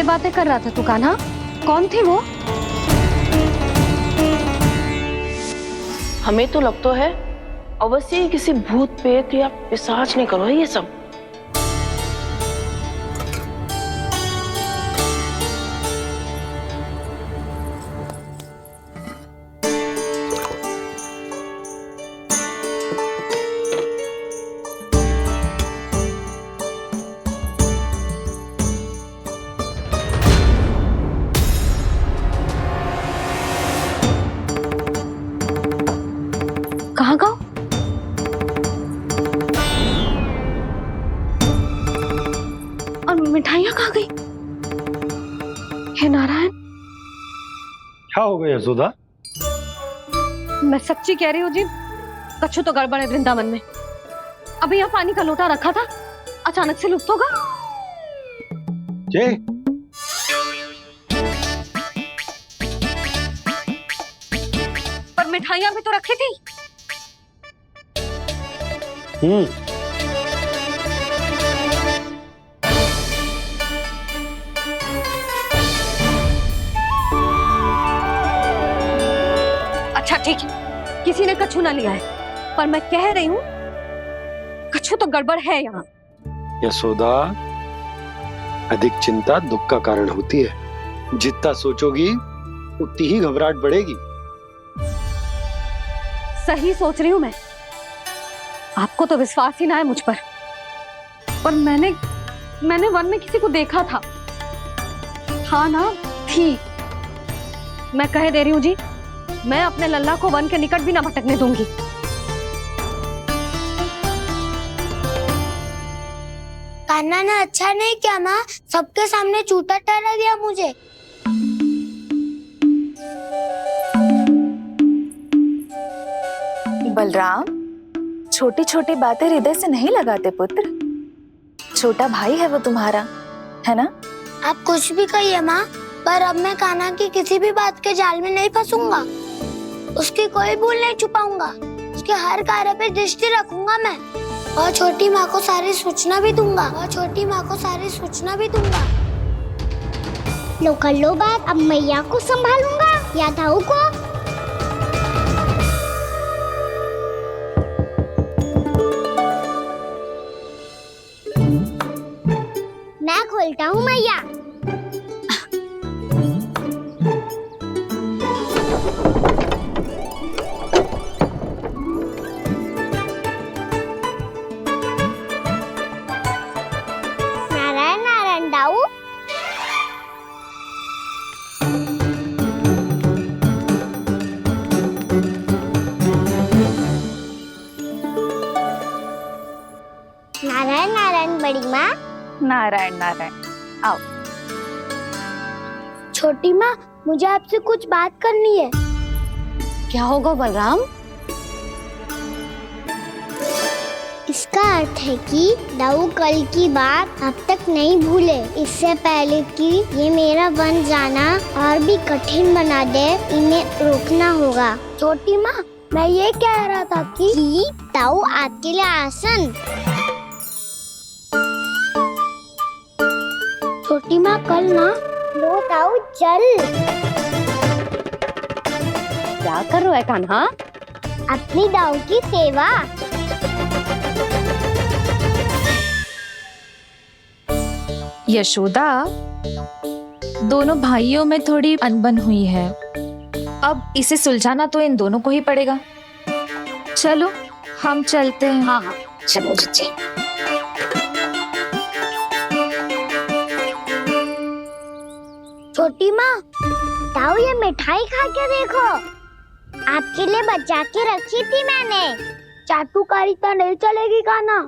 किससे बातें कर रहा था तू कान्हा? कौन थी वो? हमें तो लगता है अवश्य ही किसी भूत प्रेत या पिशाच ने करो ये सब। कहाँ गाँव? और मिठाइयाँ कहाँ गई? हे नारायण, क्या हो गया यशोदा? मैं सच्ची कह रही हूँ जी, कछु तो गड़बड़ है वृंदावन में। अभी यहाँ पानी का लोटा रखा था, अचानक से लुप्त होगा। जय, पर मिठाइयाँ भी तो रखी थी। अच्छा ठीक है, किसी ने कछु ना लिया है, पर मैं कह रही हूँ कछु तो गड़बड़ है यहाँ। यशोदा, अधिक चिंता दुख का कारण होती है। जितना सोचोगी उतनी ही घबराहट बढ़ेगी। सही सोच रही हूँ मैं। आपको तो विश्वास ही ना है मुझ पर। और मैंने वन में किसी को देखा था। हाँ ना, थी। मैं कह दे रही हूँ जी, मैं अपने लल्ला को वन के निकट भी ना भटकने दूंगी। कान्हा ने अच्छा नहीं किया माँ, सबके सामने झूठा ठहरा दिया मुझे। बलराम, छोटी छोटी बातें हृदय से नहीं लगाते पुत्र। छोटा भाई है वो तुम्हारा, है ना? आप कुछ भी कहिए माँ, पर अब मैं कान्हा की किसी भी बात के जाल में नहीं फंसूंगा। उसकी कोई भूल नहीं छुपाऊंगा। उसके हर कार्य पे दृष्टि रखूंगा मैं। और छोटी माँ को सारी सूचना भी दूंगा। लो कर लो बात, अब मैया को संभालूंगा या दाऊ को। मैं खोलता हूँ मैया। नारायण नारायण दाऊ। नारायण नारायण बड़ी माँ। नारायण नारायण, आओ। छोटी माँ, मुझे आपसे कुछ बात करनी है। क्या होगा बलराम? इसका अर्थ है कि दाऊ कल की बात अब तक नहीं भूले। इससे पहले कि ये मेरा वन जाना और भी कठिन बना दे, इन्हें रोकना होगा। छोटी माँ, मैं ये कह रहा था कि दाऊ आपके लिए आसन। छोटी माँ, कल ना लो दाऊ जल। क्या कर रहा है कान्हा? अपनी दाऊ की सेवा। यशोदा, दोनों भाइयों में थोड़ी अनबन हुई है। अब इसे सुलझाना तो इन दोनों को ही पड़ेगा। चलो हम चलते हैं। हाँ हाँ, चलो जी। छोटी माँ, दाऊ ये मिठाई खा के देखो। आपके लिए बचा के रखी थी मैंने। चाटुकारिता नहीं चलेगी कान्हा।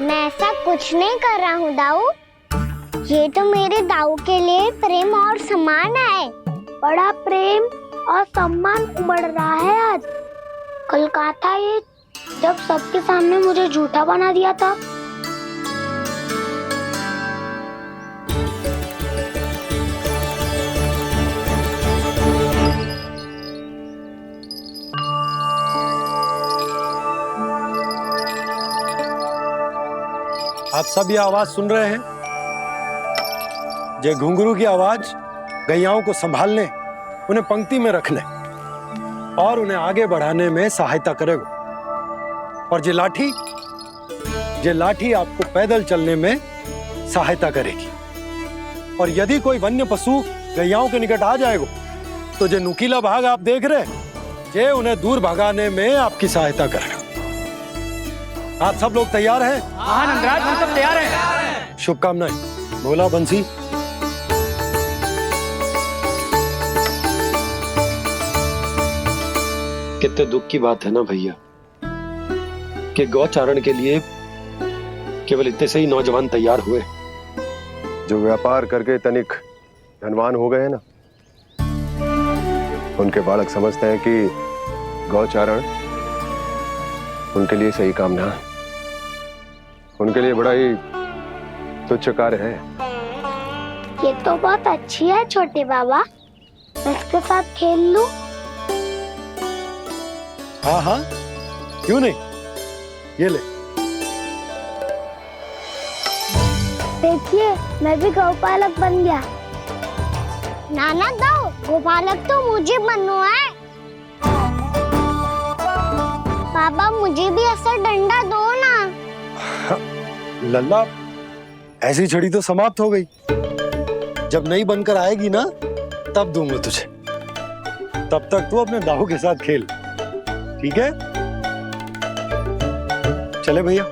मैं ऐसा कुछ नहीं कर रहा हूँ दाऊ। ये तो मेरे दाऊ के लिए प्रेम और सम्मान है। बड़ा प्रेम और सम्मान उमड़ रहा है आज। कल कहा था ये, जब सबके सामने मुझे झूठा बना दिया था। आप सब ये आवाज सुन रहे हैं? जे घुंघरू की आवाज गैयाओं को संभालने, उन्हें पंक्ति में रखने और उन्हें आगे बढ़ाने में सहायता करेगा। और जे लाठी आपको पैदल चलने में सहायता करेगी। और यदि कोई वन्य पशु गैयाओं के निकट आ जाएगा तो जे नुकीला भाग आप देख रहे हैं, जे उन्हें दूर भगाने में आपकी सहायता करेगा। आप सब लोग तैयार हैं? हाँ नंदराज, हम सब तैयार हैं। शुभकामनाएं। बोला बंसी। कितने दुख की बात है ना भैया कि गौचारण के लिए केवल इतने से ही नौजवान तैयार हुए। जो व्यापार करके तनिक धनवान हो गए ना, उनके बालक समझते हैं कि गौचारण उनके लिए सही काम ना है, उनके लिए बड़ा ही तुच्छ कार्य है। ये तो बहुत अच्छी है छोटे बाबा, मैं इसके साथ खेल लूं? हाँ हाँ, क्यों नहीं, ये ले। देखिए, मैं भी गौपालक बन गया। नाना दो, गौपालक तो मुझे बनना है। पापा मुझे भी ऐसा डंडा दो ना। लल्ला, ऐसी छड़ी तो समाप्त हो गई। जब नई बनकर आएगी ना, तब दूंगा तुझे। तब तक तू अपने दाऊ के साथ खेल, ठीक है? चले भैया।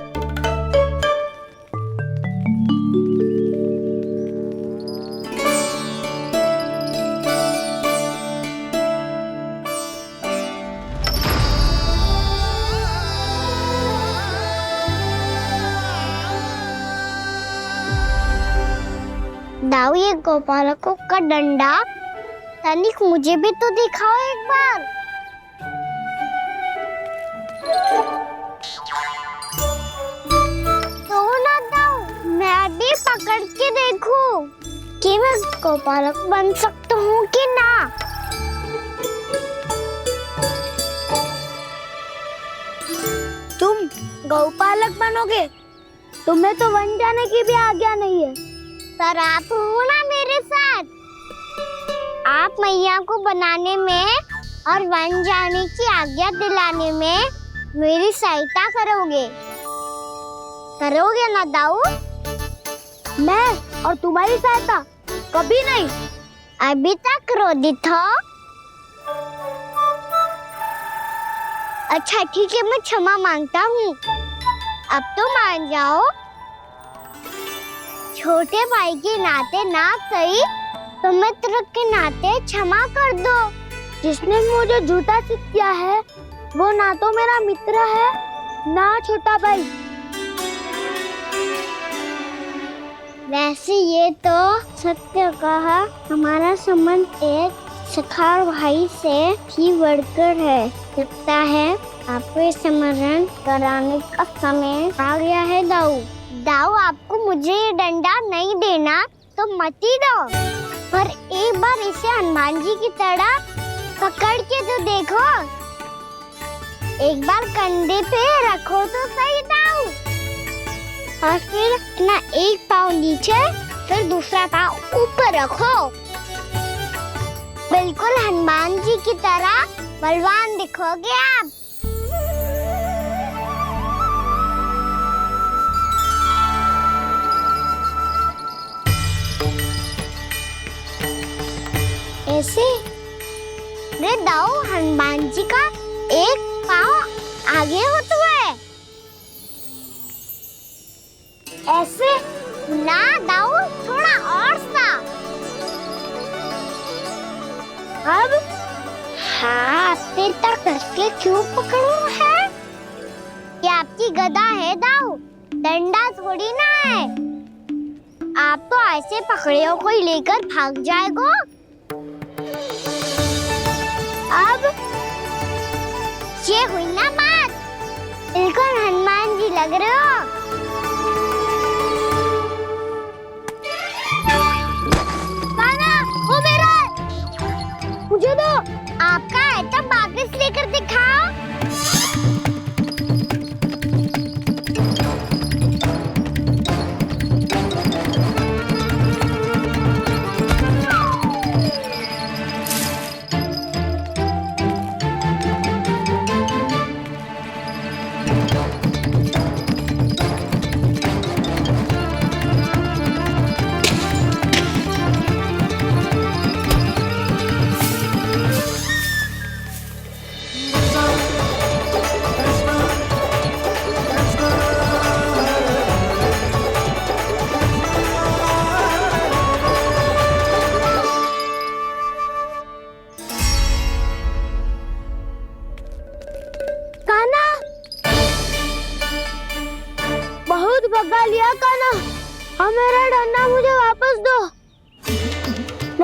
दाऊ, ये गोपालकों का डंडा तनिक मुझे भी तो दिखाओ एक बार। तो ना दाऊ, मैं भी पकड़ के देखूं कि मैं गोपालक बन सकता हूँ कि ना। तुम गौपालक बनोगे? तुम्हें तो वन जाने की भी आज्ञा नहीं है। पर आप हो ना मेरे साथ, आप मैया को बनाने में और वन जाने की आज्ञा दिलाने में मेरी सहायता करोगे ना दाऊ? मैं और तुम्हारी सहायता कभी नहीं। अभी तक क्रोधित हो? अच्छा ठीक है, मैं क्षमा मांगता हूँ। अब तो मान जाओ। छोटे भाई के नाते ना सही तो मित्र के नाते क्षमा कर दो। जिसने मुझे झूठा सिखाया है वो ना तो मेरा मित्र है ना छोटा भाई। वैसे ये तो सत्य कहा, हमारा संबंध एक सखार भाई से भी बढ़कर है। लगता है आपको स्मरण कराने का समय आ गया है दाऊ। दाऊ, आपको मुझे ये डंडा नहीं देना तो मत ही दो, पर एक बार इसे हनुमान जी की तरह पकड़ के तो देखो। एक बार कंधे पे रखो तो सही दाऊ, और फिर अपना एक पाँव नीचे फिर दूसरा पाँव ऊपर रखो। बिल्कुल हनुमान जी की तरह बलवान दिखोगे आप। ऐसे रे दाऊ, हनुमान जी का एक पाँव आगे होता है। ऐसे ना दाऊ, थोड़ा और सा। अब हाथ तक कसके क्यों पकड़ू है? ये आपकी गदा है दाऊ, डंडा थोड़ी ना है। आप तो ऐसे पकड़े हो कोई लेकर भाग जाएगा। अब ये हुई ना बात, बिल्कुल हनुमान जी लग रहे हो। पाना, वो मेरा है। मुझे दो। आपका है तो वापस लेकर दिखाओ।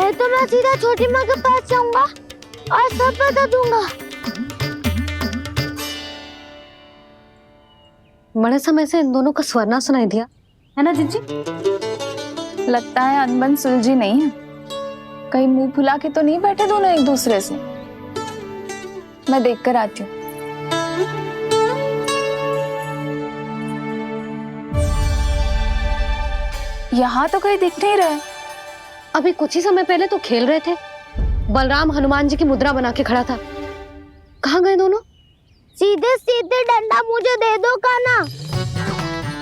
नहीं तो मैं सीधा छोटी माँ के पास जाऊंगा और सब बता दूंगा। बड़े समय से इन दोनों का स्वर ना सुनाई दिया, है ना जीजी? लगता है अनबन सुलझी नहीं है। कहीं मुंह फुला के तो नहीं बैठे दोनों एक दूसरे से। मैं देख कर आती हूँ। यहाँ तो कहीं दिख नहीं रहे। अभी कुछ ही समय पहले तो खेल रहे थे। बलराम हनुमान जी की मुद्रा बना के खड़ा था। कहाँ गए दोनों? सीधे सीधे डंडा मुझे दे दो कान्हा।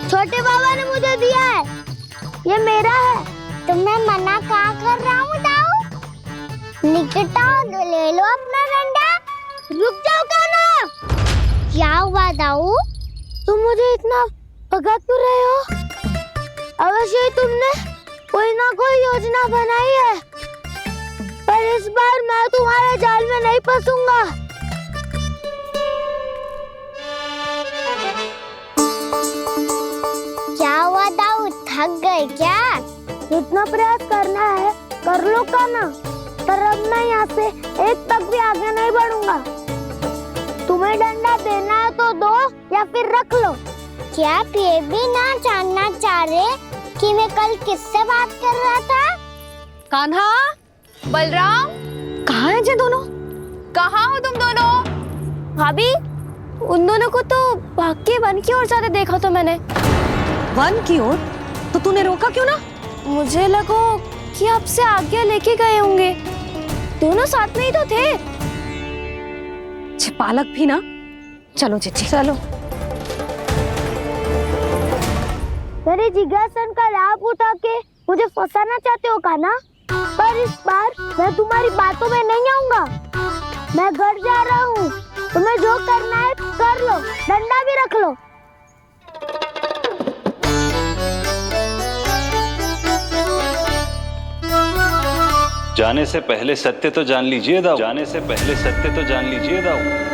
छोटे बाबा ने मुझे दिया है, ये मेरा है। तो मैं मना कहाँ कर रहा हूँ दाऊ? निकट आओ, ले लो अपना डंडा। रुक जाओ कान्हा। क्या हुआ दाऊ? तुम मुझे इतना भगा क्यों रहे हो? अवश्य ही तुमने कोई ना कोई योजना बनाई है, पर इस बार मैं तुम्हारे जाल में नहीं फंसूंगा। क्या हुआ दाऊ, थक गए क्या? इतना प्रयास करना है कर लो कान्हा, पर अब मैं यहाँ से एक तक भी आगे नहीं बढ़ूंगा। तुम्हें डंडा देना है तो दो या फिर रख लो। क्या आप ये भी ना जानना चाह रहे कि मैं कल किससे बात कर रहा था? कान्हा, बलराम, कहाँ हैं ये दोनों? कहाँ हो तुम दोनों? भाभी, उन दोनों को तो भाग के वन की ओर जाते देखा तो मैंने। वन की ओर? तो तूने रोका क्यों ना? मुझे लगा कि आपसे आज्ञा लेके गए होंगे। दोनों साथ में ही तो थे। पालक भी ना। चलो जीजी चलो। मेरे जिज्ञासन का लाभ उठा के मुझे फंसाना चाहते हो कान्हा, पर इस बार मैं तुम्हारी बातों में नहीं आऊंगा। मैं घर जा रहा हूँ, तुम्हें जो करना है कर लो, डंडा भी रख लो। जाने से पहले सत्य तो जान लीजिए दाऊ। जाने से पहले सत्य तो जान लीजिए दाऊ।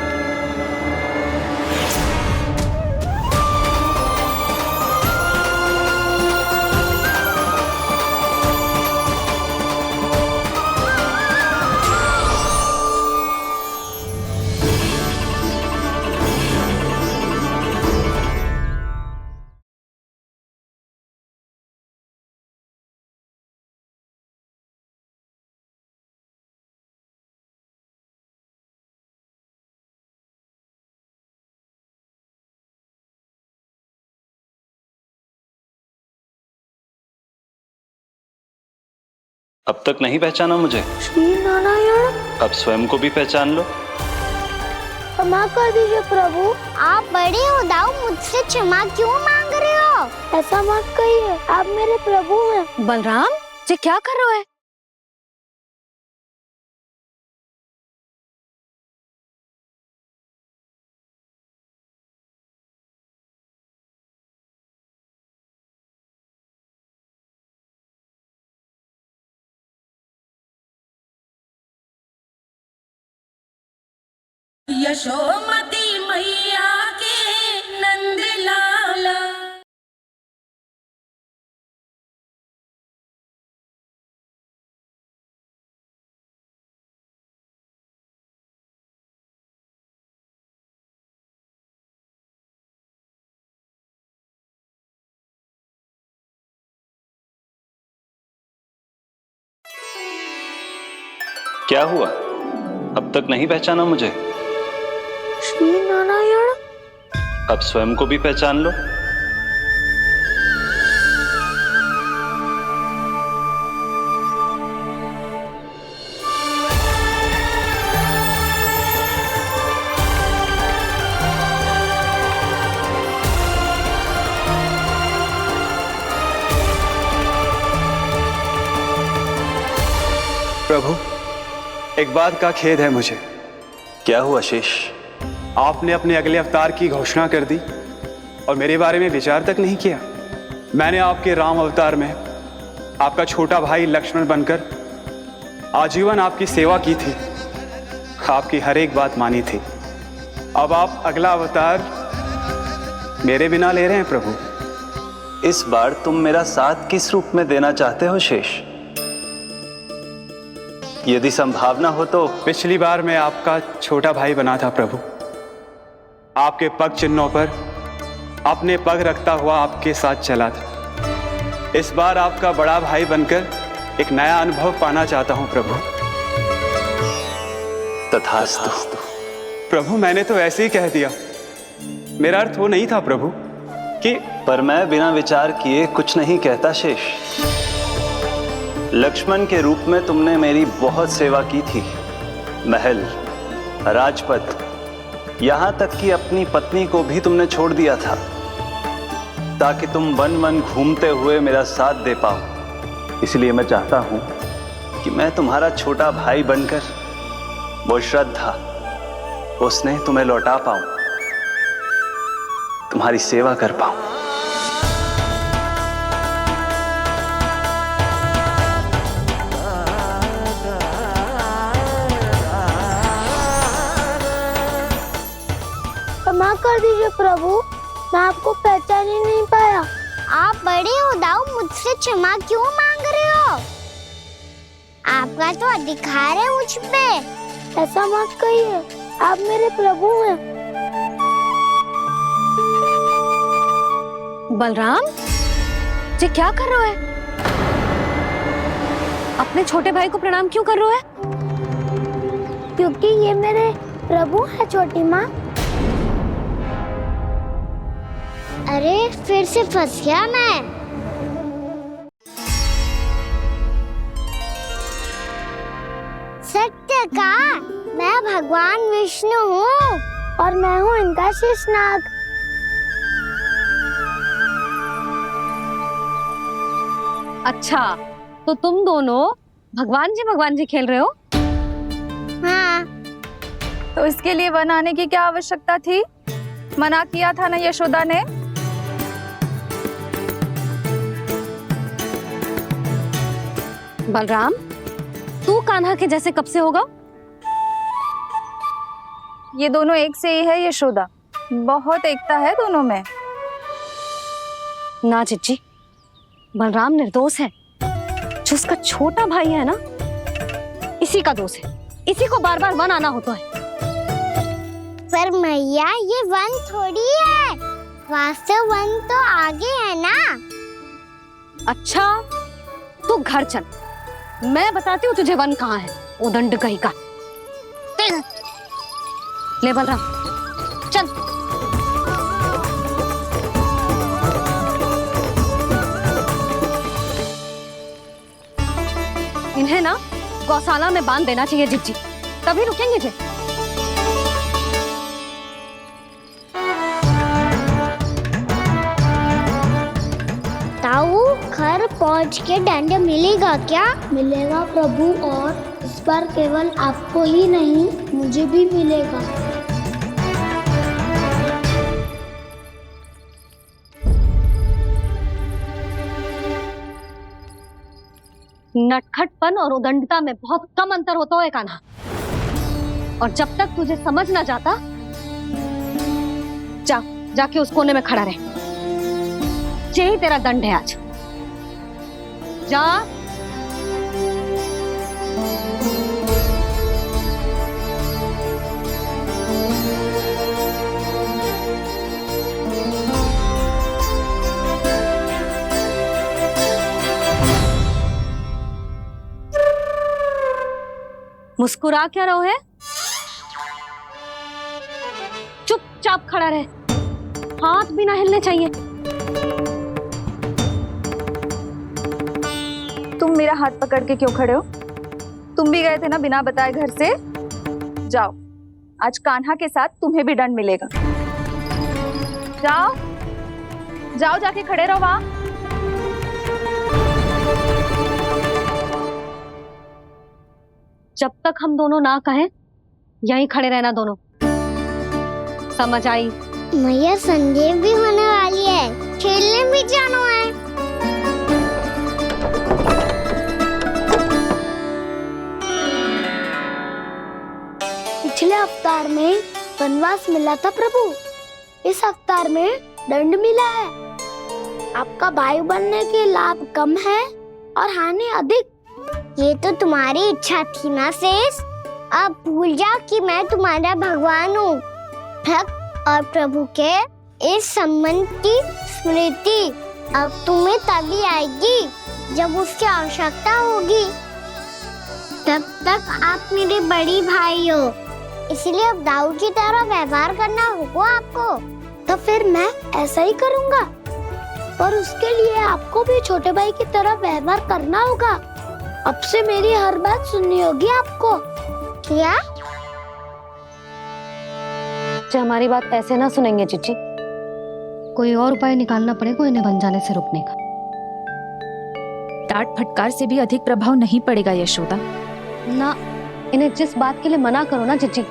अब तक नहीं पहचाना मुझे? श्री नारायण। अब स्वयं को भी पहचान लो। क्षमा कर दीजिए प्रभु। आप बड़े हो दाऊ, मुझसे क्षमा क्यों मांग रहे हो? ऐसा मत कहिए, आप मेरे प्रभु हैं। बलराम, ये क्या कर रहे हो? यशोमती मैया के नंद लाला। क्या हुआ? अब तक नहीं पहचाना मुझे? श्री नारायण। अब स्वयं को भी पहचान लो। प्रभु, एक बात का खेद है मुझे। क्या हुआ शेष? आपने अपने अगले अवतार की घोषणा कर दी और मेरे बारे में विचार तक नहीं किया। मैंने आपके राम अवतार में आपका छोटा भाई लक्ष्मण बनकर आजीवन आपकी सेवा की थी, आपकी हर एक बात मानी थी। अब आप अगला अवतार मेरे बिना ले रहे हैं प्रभु। इस बार तुम मेरा साथ किस रूप में देना चाहते हो शेष? यदि संभावना हो तो पिछली बार मैं आपका छोटा भाई बना था प्रभु, आपके पग चिन्हों पर अपने पग रखता हुआ आपके साथ चला था। इस बार आपका बड़ा भाई बनकर एक नया अनुभव पाना चाहता हूं प्रभु। तथास्तु। प्रभु मैंने तो ऐसे ही कह दिया, मेरा अर्थ वो नहीं था प्रभु कि। पर मैं बिना विचार किए कुछ नहीं कहता शेष। लक्ष्मण के रूप में तुमने मेरी बहुत सेवा की थी। महल, राजपथ, यहां तक कि अपनी पत्नी को भी तुमने छोड़ दिया था ताकि तुम वन वन घूमते हुए मेरा साथ दे पाओ। इसलिए मैं चाहता हूं कि मैं तुम्हारा छोटा भाई बनकर वो श्रद्धा, वो स्नेह तुम्हें लौटा पाऊं, तुम्हारी सेवा कर पाऊं। क्षमा कर दीजिए प्रभु, मैं आपको पहचान ही नहीं पाया। आप बड़े हो दाऊ, मुझसे क्षमा क्यों मांग रहे हो? आपका तो अधिकार है मुझ पे। ऐसा मत कहिए, आप मेरे प्रभु हैं। बलराम जी क्या कर रहे हो? अपने छोटे भाई को प्रणाम क्यों कर रहे हो? क्योंकि ये मेरे प्रभु है छोटी माँ। अरे फिर से फंस गया मैं। सत्य का, मैं भगवान विष्णु हूँ और मैं हूँ इनका शेषनाग। अच्छा, तो तुम दोनों भगवान जी खेल रहे हो? हाँ। तो इसके लिए वन आने की क्या आवश्यकता थी? मना किया था ना यशोदा ने। बलराम, तू कान्हा के जैसे कब से होगा? ये दोनों एक से ही है यशोदा, बहुत एकता है दोनों में। ना चिच्ची, बलराम निर्दोष है। जो उसका छोटा भाई है ना, इसी का दोष है। इसी को बार बार वन आना होता है। पर मैया ये वन थोड़ी है, वास्तव वन तो आगे है ना। अच्छा, तू घर चल, मैं बताती हूँ तुझे वन कहाँ है। उदंड कहीं का। ले बलराम चल। इन्हें ना गौशाला में बांध देना चाहिए जिज्जी, तभी रुकेंगे जे। ताऊ, घर पहुंच के दंड मिलेगा क्या? मिलेगा प्रभु, और इस बार केवल आपको ही नहीं मुझे भी मिलेगा। नटखटपन और उदंडता में बहुत कम अंतर होता है कान्हा, और जब तक तुझे समझ ना जाता, जाके उस कोने में खड़ा रहे। यही तेरा दंड है आज। जा। मुस्कुरा क्या रहो है? चुपचाप खड़ा रहे, हाथ भी ना हिलने चाहिए। तुम मेरा हाथ पकड़ के क्यों खड़े हो? तुम भी गए थे ना बिना बताए घर से। जाओ, आज कान्हा के साथ तुम्हें भी दंड मिलेगा। जाओ जाओ, जाके खड़े रहो वहां। जब तक हम दोनों ना कहें, यहीं खड़े रहना दोनों। समझ आई? मैया संध्या भी होने वाली है, खेलने भी जाना है। पिछले अवतार में वनवास मिला था प्रभु, इस अवतार में दंड मिला है। आपका भाई बनने के लाभ कम है और हानि अधिक। ये तो तुम्हारी इच्छा थी ना शेष। अब भूल जाओ कि मैं तुम्हारा भगवान हूँ। भक्त और प्रभु के इस संबंध की स्मृति अब तुम्हें तभी आएगी जब उसकी आवश्यकता होगी। तब तक आप मेरे बड़ी भाई हो, इसलिए अब दाऊ की तरह व्यवहार करना होगा आपको। तो फिर मैं ऐसा ही करूँगा, पर उसके लिए आपको भी छोटे भाई की तरह व्यवहार करना होगा। अब से मेरी हर बात सुननी होगी आपको। क्या? जो हमारी बात ऐसे ना सुनेंगे चिची, कोई और उपाय निकालना पड़ेगा इन्हें बन जाने से रुकने का। डांट फटकार से भी अधिक प्रभाव नहीं पड़ेगा यशोदा। ना, इन्हें जिस बात के लिए मना करो ना चिची,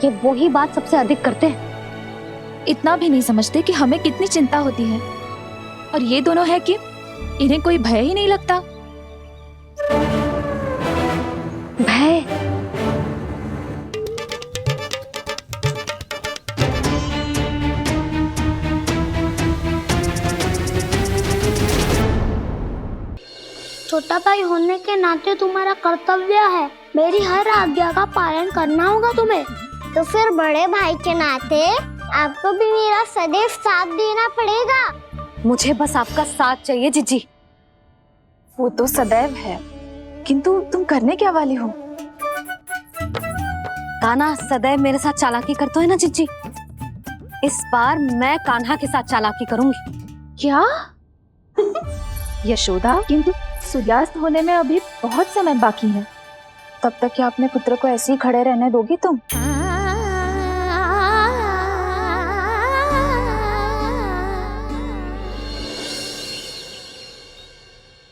ये वही बात सबसे अधिक करते हैं। इतना भी नहीं समझते कि हमें कितनी चिंता होती है, और ये दोनों है कि इन्हें कोई भय ही नहीं लगता। भय? छोटा भाई होने के नाते तुम्हारा कर्तव्य है मेरी हर आज्ञा का पालन करना होगा तुम्हें। तो फिर बड़े भाई के नाते आपको भी मेरा सदैव साथ देना पड़ेगा। मुझे बस आपका साथ चाहिए जीजी। वो तो सदैव है, किंतु तुम करने क्या वाली हो? कान्हा सदैव मेरे साथ चालाकी करता है ना जीजी, इस बार मैं कान्हा के साथ चालाकी करूंगी। क्या? यशोदा, किंतु सूर्यास्त होने में अभी बहुत समय बाकी है। तब तक क्या अपने पुत्र को ऐसे ही खड़े रहने दोगी तुम?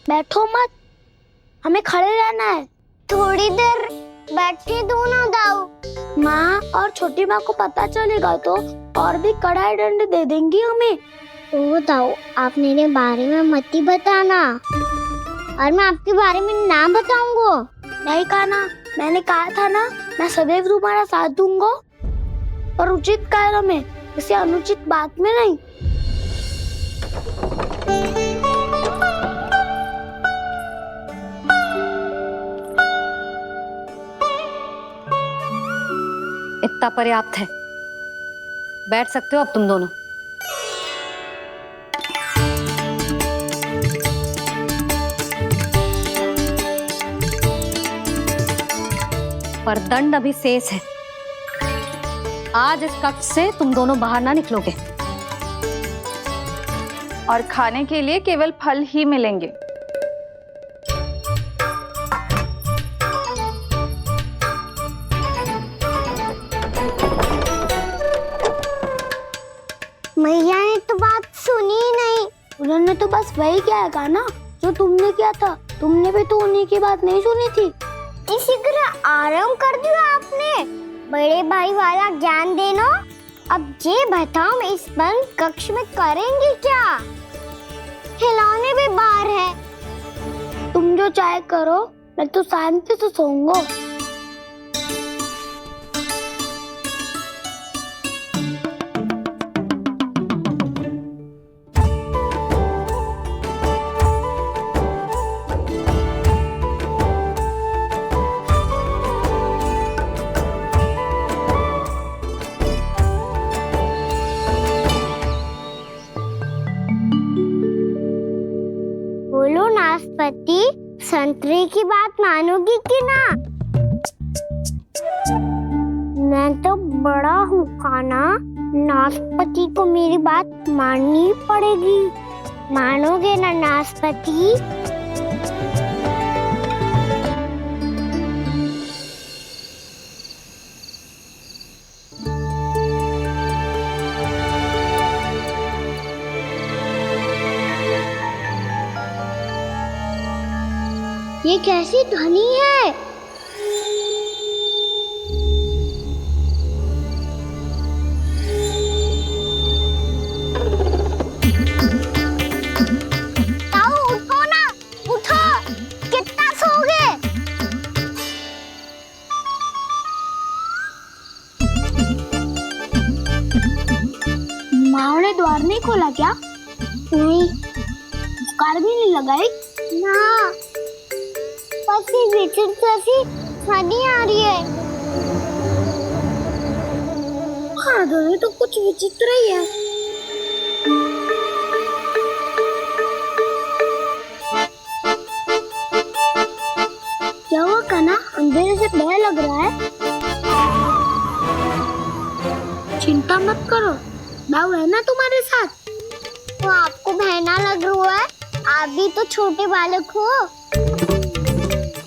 बैठो मत, हमें खड़े रहना है। थोड़ी देर बैठे दो ना दाऊ। माँ और छोटी माँ को पता चलेगा तो और भी कड़ा दंड दे देंगी हमें। ओ दाऊ, आप मेरे बारे में मत ही बताना, और मैं आपके बारे में ना बताऊंगा। नहीं कान्हा, मैंने कहा था ना, मैं सदैव तुम्हारा साथ दूंगा, पर उचित कार्य में, किसी अनुचित बात में नहीं। इतना पर्याप्त है, बैठ सकते हो अब तुम दोनों। पर दंड अभी शेष है। आज इस कक्ष से तुम दोनों बाहर ना निकलोगे, और खाने के लिए केवल फल ही मिलेंगे। मैया ने तो बात सुनी ही नहीं। उन्होंने तो बस वही किया ना जो तुमने किया था। तुमने भी तो उन्हीं की बात नहीं सुनी थी। शीघ्र आराम कर दिया आपने। बड़े भाई वाला ज्ञान देना। अब ये बताओ, मैं इस बंद कक्ष में करेंगे क्या? खिलौने भी बाहर है। तुम जो चाहे करो, मैं तो शांति से सोऊंगा। बोलो नाशपाती, संतरे की बात मानोगी कि ना? मैं तो बड़ा हूँ कान्हा, नाशपाती को मेरी बात माननी पड़ेगी। मानोगे ना नाशपाती? ये कैसी ध्वनि है? ताऊ उठो ना, उठो, कितना सोओगे? माँ ने द्वार नहीं खोला क्या? नहीं। कार भी नहीं लगाई? ना। कैसी विचित्र सी ध्वनि आ रही है। हाँ, दोनों तो कुछ विचित्र ही है। क्या हुआ कान्हा, अंधेरे से डर लग रहा है? चिंता मत करो, दाऊ है ना तुम्हारे साथ। तो आपको बहना लग रहा है, आप भी तो छोटे बालक हो।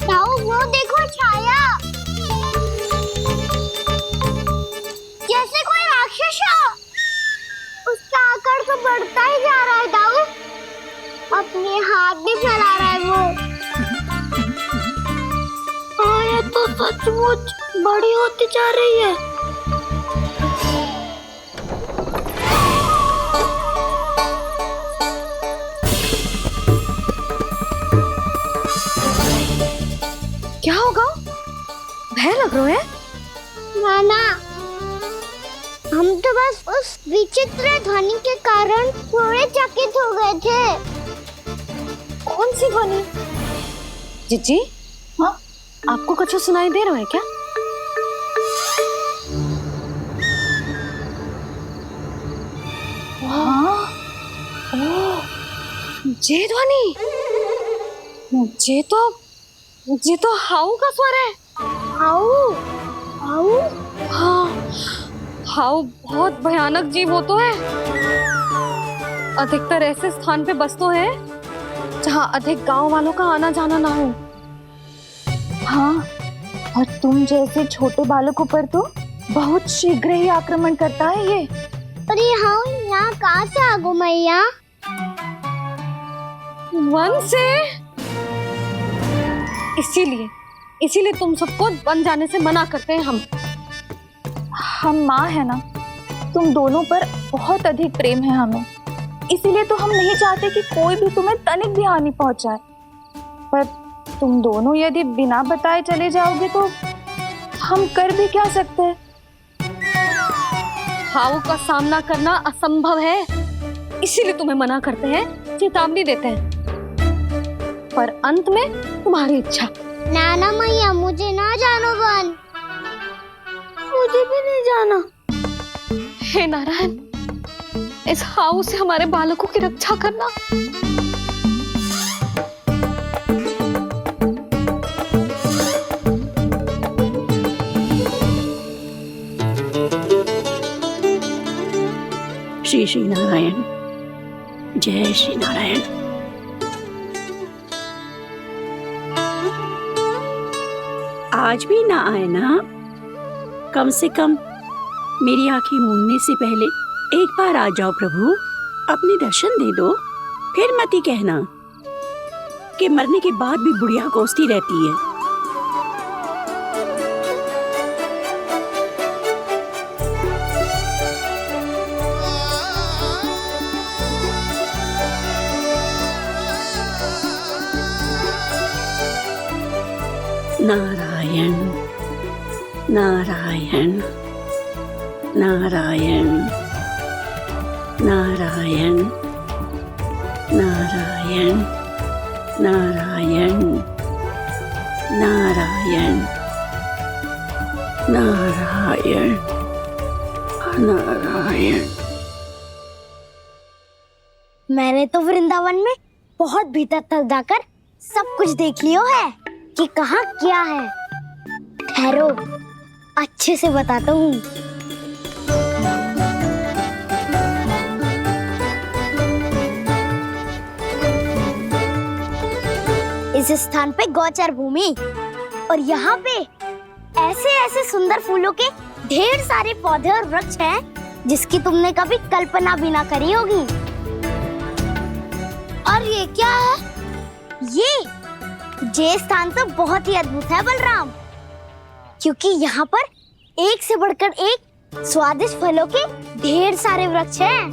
दाऊ वो देखो छाया, जैसे कोई राक्षस हो। उसका आकार तो बढ़ता ही जा रहा है दाऊ, अपने हाथ भी फैला रहा है वो। हाँ, ये तो सचमुच बड़ी होती जा रही है। क्या होगा? भय लग रहा है? नाना, हम तो बस उस विचित्र ध्वनि के कारण थोड़े चकित हो गए थे। कौन सी ध्वनि? जीजी, हाँ, आपको कुछ सुनाई दे रहा है क्या? हाँ, ओह, ये ध्वनि, ये तो हाउ का स्वर है। How, how? हाँ, हाउ बहुत भयानक जीव हो तो है। अधिकतर ऐसे स्थान पे बसते हैं जहाँ अधिक गांव वालों का आना जाना ना हो। हाँ, और तुम जैसे छोटे बालकों पर तो बहुत शीघ्र ही आक्रमण करता है ये। पर ये हाउ यहाँ कहाँ से आ गो मैया? वन से। इसीलिए तुम सबको वन जाने से मना करते हैं हम माँ है ना, तुम दोनों पर बहुत अधिक प्रेम है हमें, इसीलिए तो हम नहीं चाहते कि कोई भी तुम्हें तनिक भी हानि पहुंचाए। पर तुम दोनों यदि बिना बताए चले जाओगे तो हम कर भी क्या सकते हैं? हाउ का सामना करना असंभव है, इसीलिए तुम्हें मना करते हैं, चेतावनी देते हैं। पर अंत में तुम्हारी इच्छा। नाना मैया, मुझे ना जानो वन, मुझे भी नहीं जाना। हे नारायण, इस हाउ से हमारे बालकों की रक्षा करना। श्री श्री नारायण, जय श्री नारायण। आज भी ना आए ना? कम से कम मेरी आंखें मूंदने से पहले एक बार आ जाओ प्रभु, अपने दर्शन दे दो। फिर मत ही कहना कि मरने के बाद भी बुढ़िया कोसती रहती है। नारायण नारायण नारायण नारायण नारायण नारायण नारायण नारायण नारायण। मैंने तो वृंदावन में बहुत भीतर तक जाकर सब कुछ देख लियो है कि कहाँ क्या है। ठहरो, अच्छे से बताता हूँ। इस स्थान पे गोचर भूमि, और यहाँ पे ऐसे ऐसे सुंदर फूलों के ढेर सारे पौधे और वृक्ष हैं जिसकी तुमने कभी कल्पना भी ना करी होगी। और ये क्या है? ये स्थान तो बहुत ही अद्भुत है बलराम, क्योंकि यहाँ पर एक से बढ़कर एक स्वादिष्ट फलों के ढेर सारे वृक्ष हैं।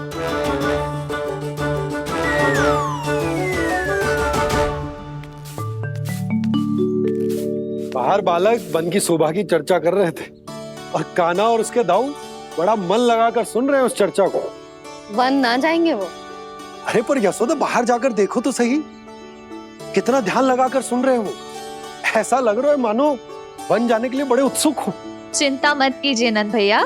बाहर बालक वन की शोभा की चर्चा कर रहे थे और कान्हा और उसके दाऊ बड़ा मन लगाकर सुन रहे हैं उस चर्चा को। वन ना जाएंगे वो। अरे पर यशोदा, बाहर जाकर देखो तो सही, कितना ध्यान लगाकर सुन रहे हो। ऐसा लग रहा है मानो बन जाने के लिए बड़े उत्सुक हो। चिंता मत कीजिए नंद भैया,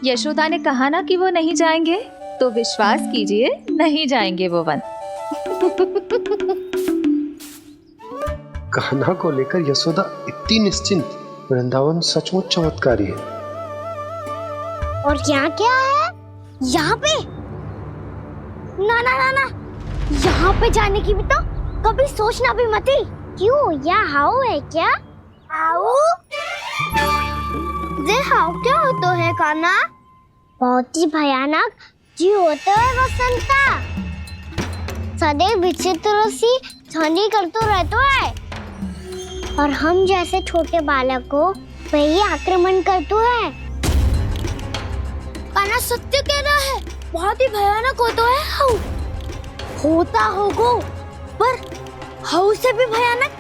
यशोदा ने कहा ना कि वो नहीं जाएंगे, तो विश्वास कीजिए नहीं जाएंगे वो वन। कान्हा को लेकर यशोदा इतनी निश्चिंत, वृंदावन सचमुच चमत्कारी है। और यहाँ क्या है? यहाँ पे ना ना ना ना, यहाँ पे जाने की भी तो कभी सोचना भी मत ही। क्यों, यहाँ हाउ है क्या? हाउ? ये हाउ क्या होता है कान्हा? बहुत ही भयानक जी होता है वसंता। सदैव विचित्र सी ध्वनि करते रहता है और हम जैसे छोटे बालक को वही आक्रमण करते है। कान्हा सत्य कह रहा है, बहुत ही भयानक होता है हाउ। होता होगा, पर हाउ से भी भयानक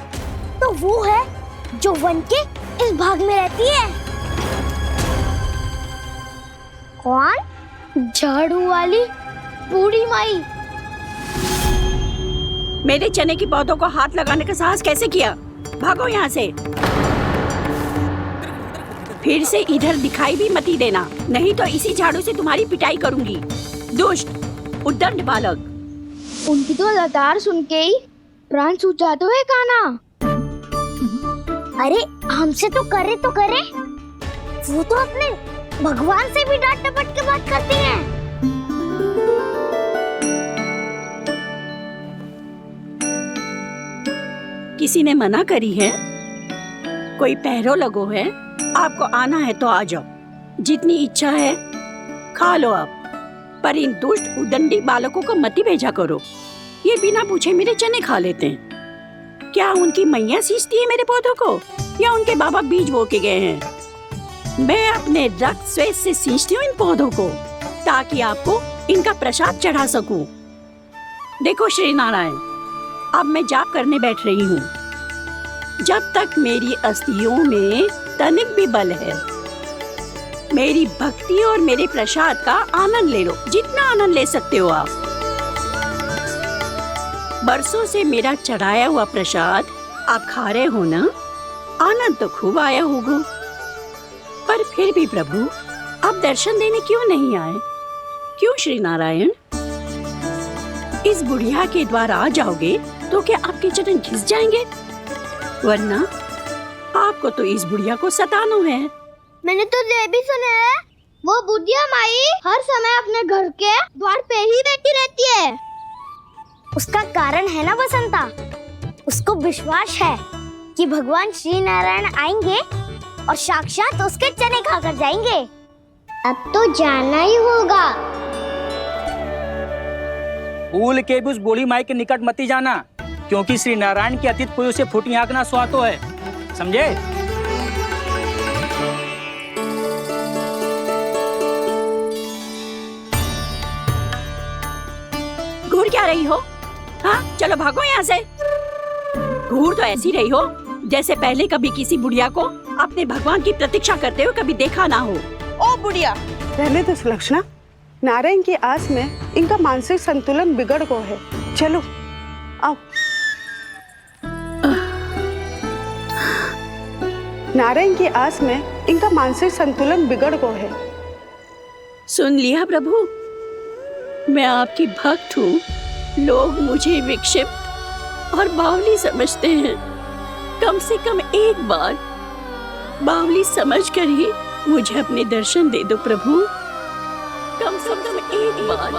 तो वो है जो वन के इस भाग में रहती है। कौन? झाड़ू वाली बूढ़ी माई। मेरे चने की पौधों को हाथ लगाने का साहस कैसे किया? भागो यहाँ से। फिर से इधर दिखाई भी मत देना, नहीं तो इसी झाड़ू से तुम्हारी पिटाई करूंगी। दुष्ट उद्दंड बालक। उनकी तो लतार सुन के ही प्राण सूझ जाते हैं कान्हा। अरे हमसे तो करे, वो तो अपने भगवान से भी डांट डपट के बात करती हैं। किसी ने मना करी है? कोई पहरो लगो है? आपको आना है तो आ जाओ, जितनी इच्छा है खा लो आप, पर इन दुष्ट उदंडी बालकों को मत ही भेजा करो। ये बिना पूछे मेरे चने खा लेते हैं। क्या उनकी मैया सींचती है मेरे पौधों को, या उनके बाबा बीज बो के गए हैं? मैं अपने रक्त स्वेद से सींचती हूँ इन पौधों को, ताकि आपको इनका प्रसाद चढ़ा सकूं। देखो श्री नारायण, अब मैं जाप करने बैठ रही हूँ। जब तक मेरी अस्थियों में तनिक भी बल है, मेरी भक्ति और मेरे प्रसाद का आनंद ले लो, जितना आनंद ले सकते हो आप। बरसों से मेरा चढ़ाया हुआ प्रसाद आप खा रहे हो ना, आनंद तो खूब आया होगा। पर फिर भी प्रभु आप दर्शन देने क्यों नहीं आए? क्यों श्री नारायण? इस बुढ़िया के द्वार आ जाओगे तो क्या आपके चरण घिस जाएंगे? वरना आपको तो इस बुढ़िया को सताना है। मैंने तो ये भी सुना है, वो बुढ़िया माई हर समय अपने घर के द्वार पे ही बैठी रहती है। उसका कारण है ना बसंता, उसको विश्वास है कि भगवान श्री नारायण आएंगे और साक्षात उसके चने खाकर जाएंगे। अब तो जाना ही होगा। भूल के भी उस बूढ़ी माई के निकट मत जाना, क्योंकि श्री नारायण की अतीत पुरुष से फूटी आंख ना स्वातो है, समझे? घूर क्या रही हो? हाँ, चलो भागो यहाँ से। घूर तो ऐसी रही हो जैसे पहले कभी किसी बुढ़िया को अपने भगवान की प्रतीक्षा करते हुए कभी देखा ना हो। ओ बुढ़िया, रहने दो सुलक्षणा। नारायण की आस में इनका मानसिक संतुलन बिगड़ गया है। चलो आओ। नारायण की आस में इनका मानसिक संतुलन बिगड़ गया है। सुन लिया प्रभु, मैं आपकी भक्त हूँ। लोग मुझे विक्षिप्त और बावली समझते हैं। कम से कम एक बार बावली समझकर ही मुझे अपने दर्शन दे दो प्रभु। कम से कम एक बार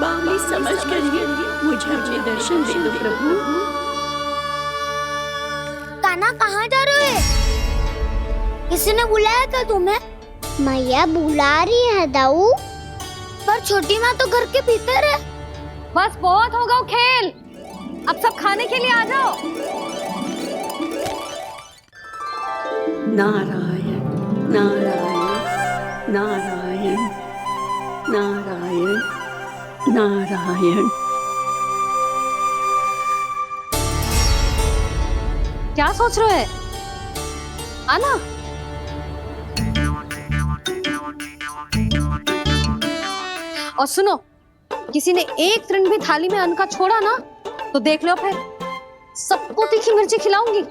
बावली समझकर ही मुझे अपने दर्शन दे दो प्रभु। कान्हा कहाँ जा रहे हो? किसी ने बुलाया था तुम्हें? मैया बुला रही है दाऊ। पर छोटी माँ तो घर के भीतर है। बस बहुत होगा खेल, अब सब खाने के लिए आ जाओ। नारायण नारायण नारायण नारायण नारायण। क्या सोच रहे हैं? आना। और सुनो, किसी ने एक तृण भी थाली में अन्न का छोड़ा ना, तो देख लो फिर सबको तीखी मिर्ची खिलाऊंगी।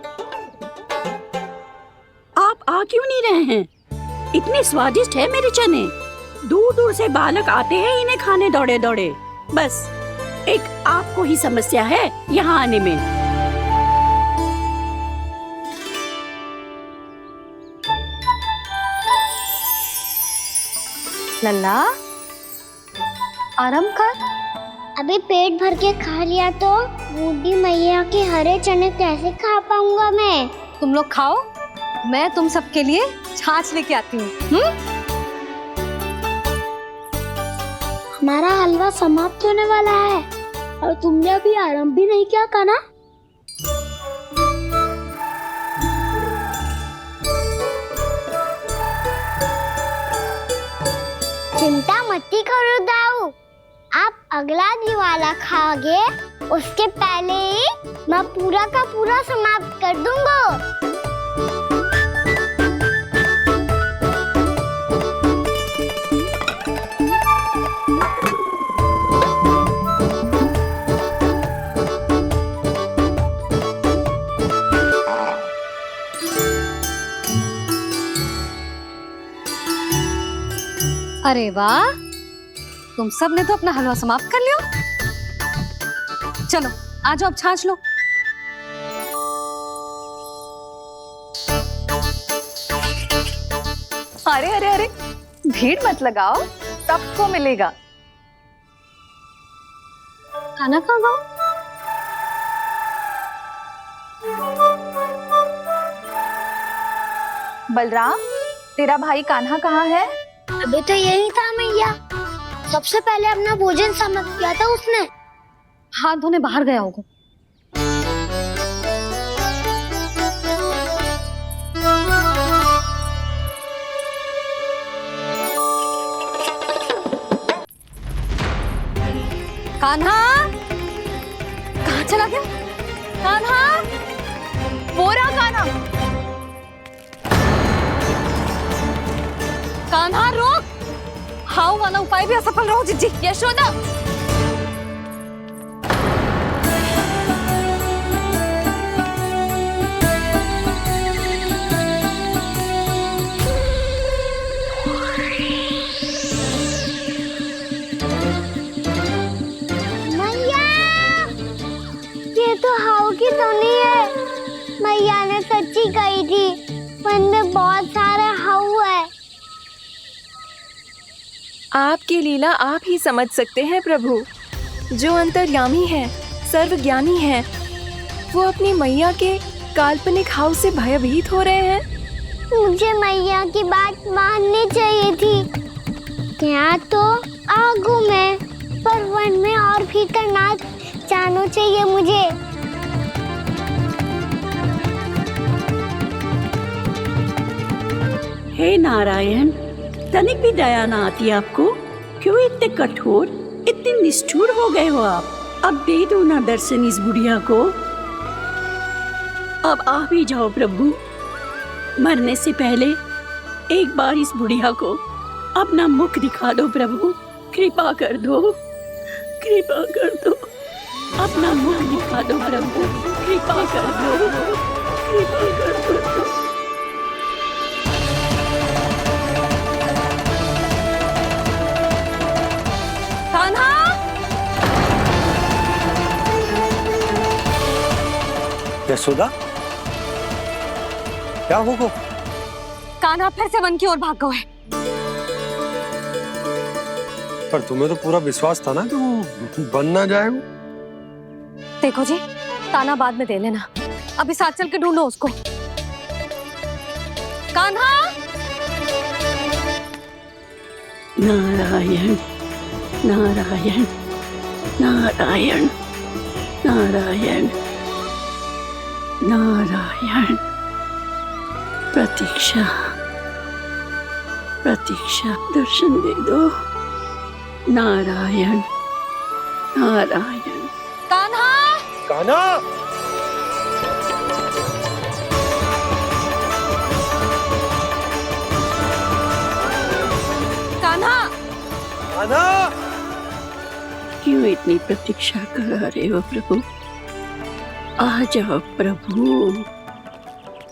आ क्यों नहीं रहे हैं? इतने स्वादिष्ट है मेरे चने। दूर दूर से बालक आते हैं इन्हें खाने दौड़े दौड़े। बस एक आपको ही समस्या है यहाँ आने में। लल्ला, आराम कर। अभी पेट भर के खा लिया तो बूढ़ी मैया के हरे चने कैसे खा पाऊंगा मैं? तुम लोग खाओ, मैं तुम सबके लिए छाछ लेके आती हूँ। हमारा हलवा समाप्त होने वाला है और तुमने अभी आराम भी नहीं किया कान्हा। चिंता मत करो दाऊ, आप अगला दिवाला खाओगे उसके पहले ही मैं पूरा का पूरा समाप्त कर दूंगा। अरे वाह, तुम सब ने तो अपना हलवा समाप्त कर लिया। चलो आ जाओ, अब छाछ लो। अरे अरे अरे, भीड़ मत लगाओ, सबको मिलेगा। खाना खा गो। बलराम, तेरा भाई कान्हा कहाँ है? अभी तो यही था मैया, सबसे पहले अपना भोजन समाप्त किया था उसने। हाथ धोने बाहर गया होगा। कान्हा कहाँ चला गया? कान्हा, वो रहा कान्हा। कान्हा रोक, हाउ वाला उपाय भी असफल रहो जिज्जी। यशोदा, मैया, ये तो हाउ की धुनी है। मैया ने सच्ची कही थी, मन में बहुत सारे हाउ है। आपकी लीला आप ही समझ सकते हैं प्रभु। जो अंतर्यामी है, सर्वज्ञानी है, वो अपनी मैया के काल्पनिक हाव से भयभीत हो रहे हैं। मुझे मैया की बात माननी चाहिए थी। यहाँ तो आगू में, पर वन में और भीतर ना जाना चाहिए मुझे। हे नारायण, तनिक भी दया ना आती आपको? क्यों इतने कठोर, इतने निष्ठुर हो गए हो आप? अब दे दो ना दर्शन इस बुढ़िया को। अब आ भी जाओ प्रभु, मरने से पहले एक बार इस बुढ़िया को अपना मुख दिखा दो प्रभु। कृपा कर दो, कृपा कर दो, अपना मुख दिखा दो प्रभु। कृपा कर दो, कृपा कर दो। कान्हा, यशोदा, क्या हो? कान्हा फिर से वन की ओर भाग गए। पर तुम्हें तो पूरा विश्वास था ना कि वो बन ना जाए। देखो जी, ताना बाद में दे लेना, अभी साथ चल के ढूंढो उसको। कान्हा, नारायण नारायण नारायण नारायण नारायण। प्रतीक्षा प्रतीक्षा, दर्शन दे दो। नारायण नारायण। कान्हा, कान्हा, कान्हा, कान्हा। क्यों इतनी प्रतीक्षा करा रहे हो प्रभु? आ जाओ प्रभु,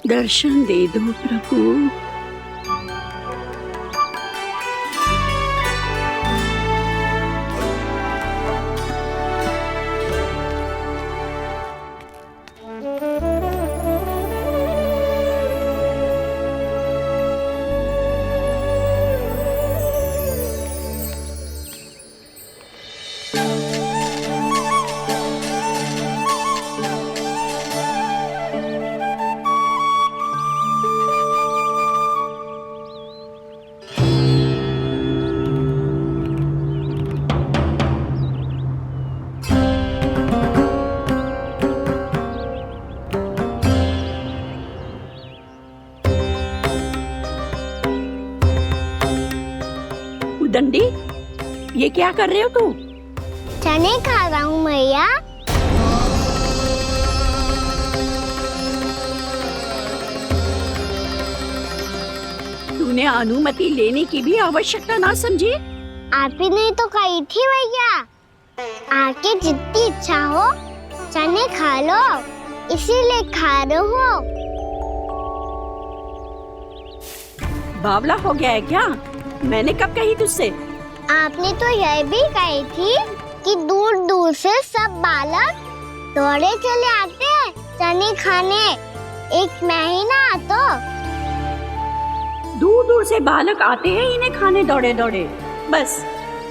दर्शन दे दो प्रभु। दंडी, ये क्या कर रहे हो तू? चने खा रहा हूँ मैया। तूने अनुमति लेने की भी आवश्यकता ना समझी? आप ही नहीं तो कही थी भैया, आके जितनी इच्छा हो चने खा लो, इसीलिए खा रहे हो। बावला हो गया है क्या? मैंने कब कही तुझसे? आपने तो यह भी कही थी कि दूर दूर से सब बालक दौड़े चले आते हैं चने खाने, एक महीना तो दूर दूर से बालक आते हैं इन्हें खाने दौड़े दौड़े। बस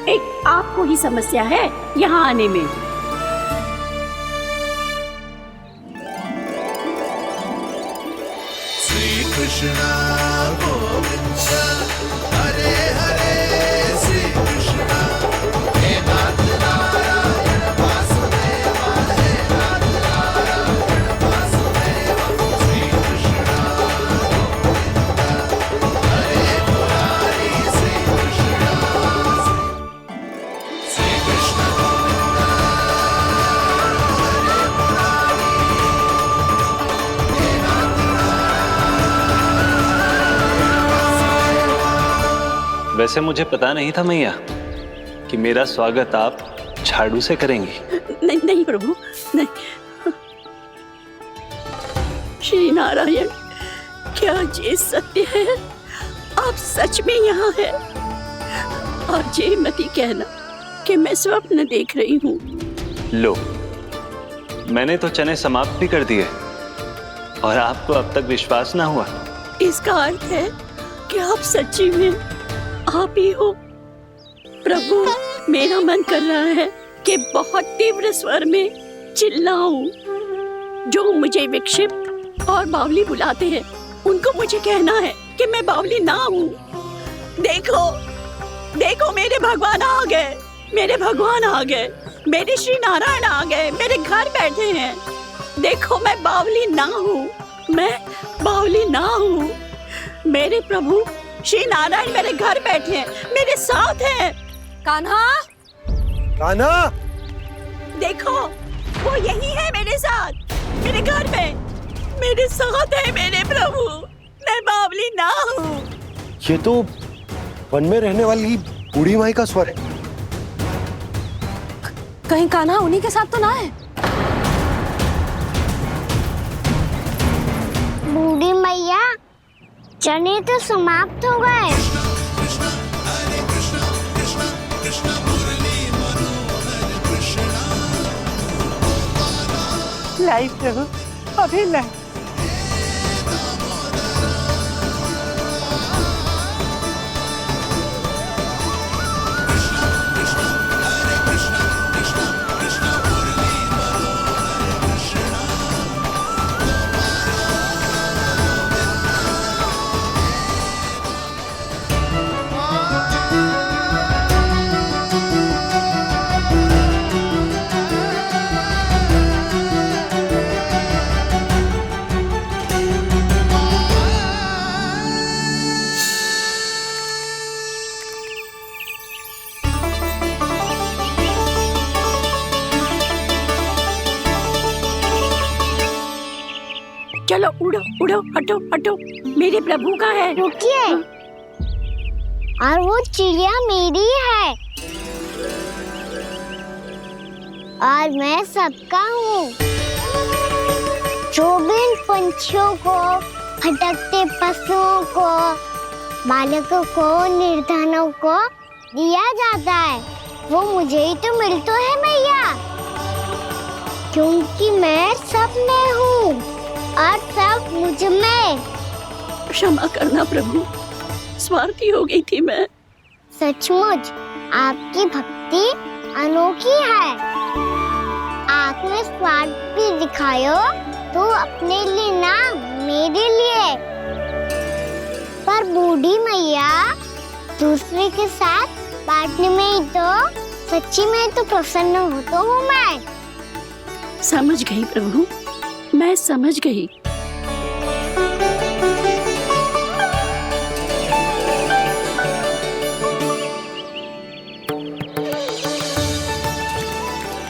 एक आपको ही समस्या है यहाँ आने में। श्री कृष्णा गोविंद हरे हरे, श्री कृष्णा हे नाथ नारायण वासुदेवा, हे नाथ नारायण वासुदेवा, श्री कृष्णा गोविंद हरे मुरारी, श्री कृष्णा गोविंद हरे मुरारी, हे नाथ वैसे मुझे पता नहीं था मैया कि मेरा स्वागत आप झाड़ू से करेंगी। नहीं नहीं प्रभु, नहीं। श्री नारायण, क्या ये सत्य है? आप सच में यहाँ हैं? और ये मत कहना कि मैं स्वप्न देख रही हूँ। लो, मैंने तो चने समाप्त भी कर दिए और आपको अब तक विश्वास ना हुआ। इसका अर्थ है कि आप सच्ची में आप ही हो। प्रभु, मेरा मन कर रहा है कि बहुत तीव्र स्वर में चिल्लाऊं। जो मुझे विक्षिप्त और बावली बुलाते हैं उनको मुझे कहना है कि मैं बावली ना हूँ। देखो देखो, मेरे भगवान आ गए, मेरे भगवान आ गए, मेरे श्री नारायण आ गए, मेरे घर बैठे हैं। देखो, मैं बावली ना हूँ, मैं बावली ना हूँ। मेरे प्रभु श्री नारायण मेरे घर बैठे हैं, मेरे साथ हैं। कान्हा, कान्हा, देखो वो यही है मेरे साथ, मेरे घर में मेरे साथ है मेरे प्रभु। मैं बावली ना हूँ। ये तो वन में रहने वाली बूढ़ी माई का स्वर है। कहीं कान्हा उन्हीं के साथ तो ना है? बूढ़ी मैया, चने तो समाप्त हो गए। लाई प्रभु, अभी लाई। चलो उड़ो उड़ो, हटो हटो, मेरे प्रभु का है। रुकिए, और वो चिड़िया मेरी है और मैं सबका हूँ। जो भी इन पंछियों को, भटकते पशुओं को, बालकों को, निर्धनों को दिया जाता है, वो मुझे ही तो मिलता है मैया, क्योंकि मैं सब में हूँ और सब मुझ में। क्षमा करना प्रभु, स्वार्थी हो गई थी मैं। सचमुच आपकी भक्ति अनोखी है। आपने स्वार्थ भी दिखायो तो अपने लिए ना, मेरे लिए। पर बूढ़ी मैया, दूसरे के साथ बांटने में ही तो सच्ची में तो प्रसन्न होता हूँ मैं। समझ गई प्रभु, मैं समझ गई।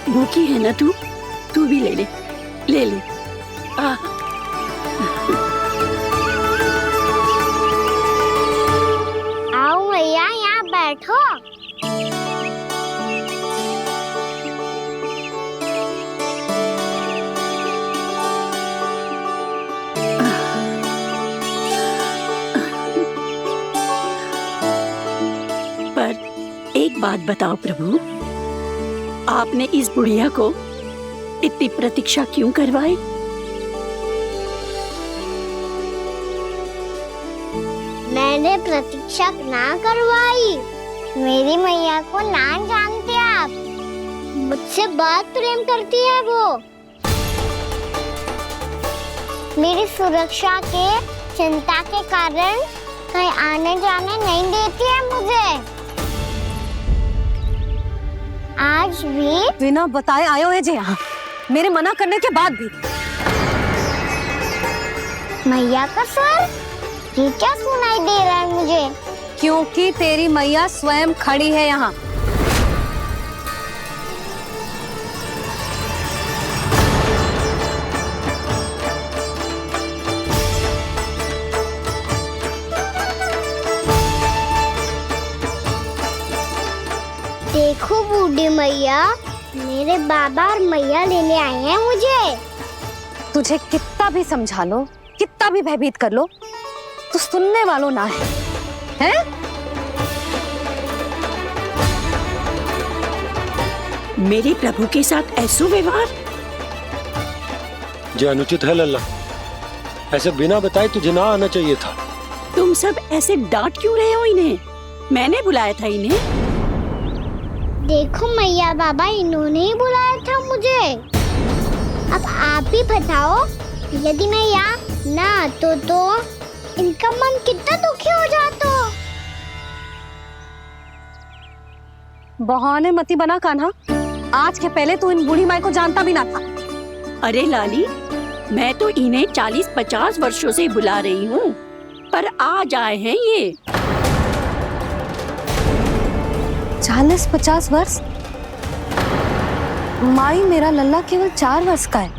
भूखी है ना तू भी ले ले, ले ले। आओ मैया, यहाँ बैठो। पर एक बात बताओ प्रभु, आपने इस बुढ़िया को इतनी प्रतीक्षा क्यों करवाई? मैंने प्रतीक्षा ना करवाई। मेरी मैया को ना जानते आप, मुझसे बहुत प्रेम करती है वो। मेरी सुरक्षा के चिंता के कारण कहीं आने जाने नहीं देती है मुझे। आज भी बिना बताए आयो है जी यहाँ, मेरे मना करने के बाद भी। मैया का स्वर, ये क्या सुनाई दे रहा है मुझे? क्योंकि तेरी मैया स्वयं खड़ी है यहाँ। देखो बूढ़ी मैया, मेरे बाबा और मैया लेने आए हैं मुझे। तुझे कितना भी समझा लो, कितना भी भयभीत कर लो, तो सुनने वालों ना है, हैं? मेरे प्रभु के साथ ऐसा व्यवहार जो अनुचित है लल्ला। ऐसे बिना बताए तुझे ना आना चाहिए था। तुम सब ऐसे डांट क्यों रहे हो इन्हें? मैंने बुलाया था इन्हें। देखो मैया बाबा, इन्होंने ही बुलाया था मुझे। अब आप ही बताओ, यदि मैं यहाँ ना आतो तो इनका मन कितना दुखी हो जाता। बहाने मती बना कान्हा, आज के पहले तू इन बूढ़ी माई को जानता भी ना था। अरे लाली, मैं तो इन्हें 40-50 वर्षों से बुला रही हूँ, पर आज आए हैं ये। 40-50 वर्ष? माई, मेरा लल्ला केवल 4 वर्ष का है।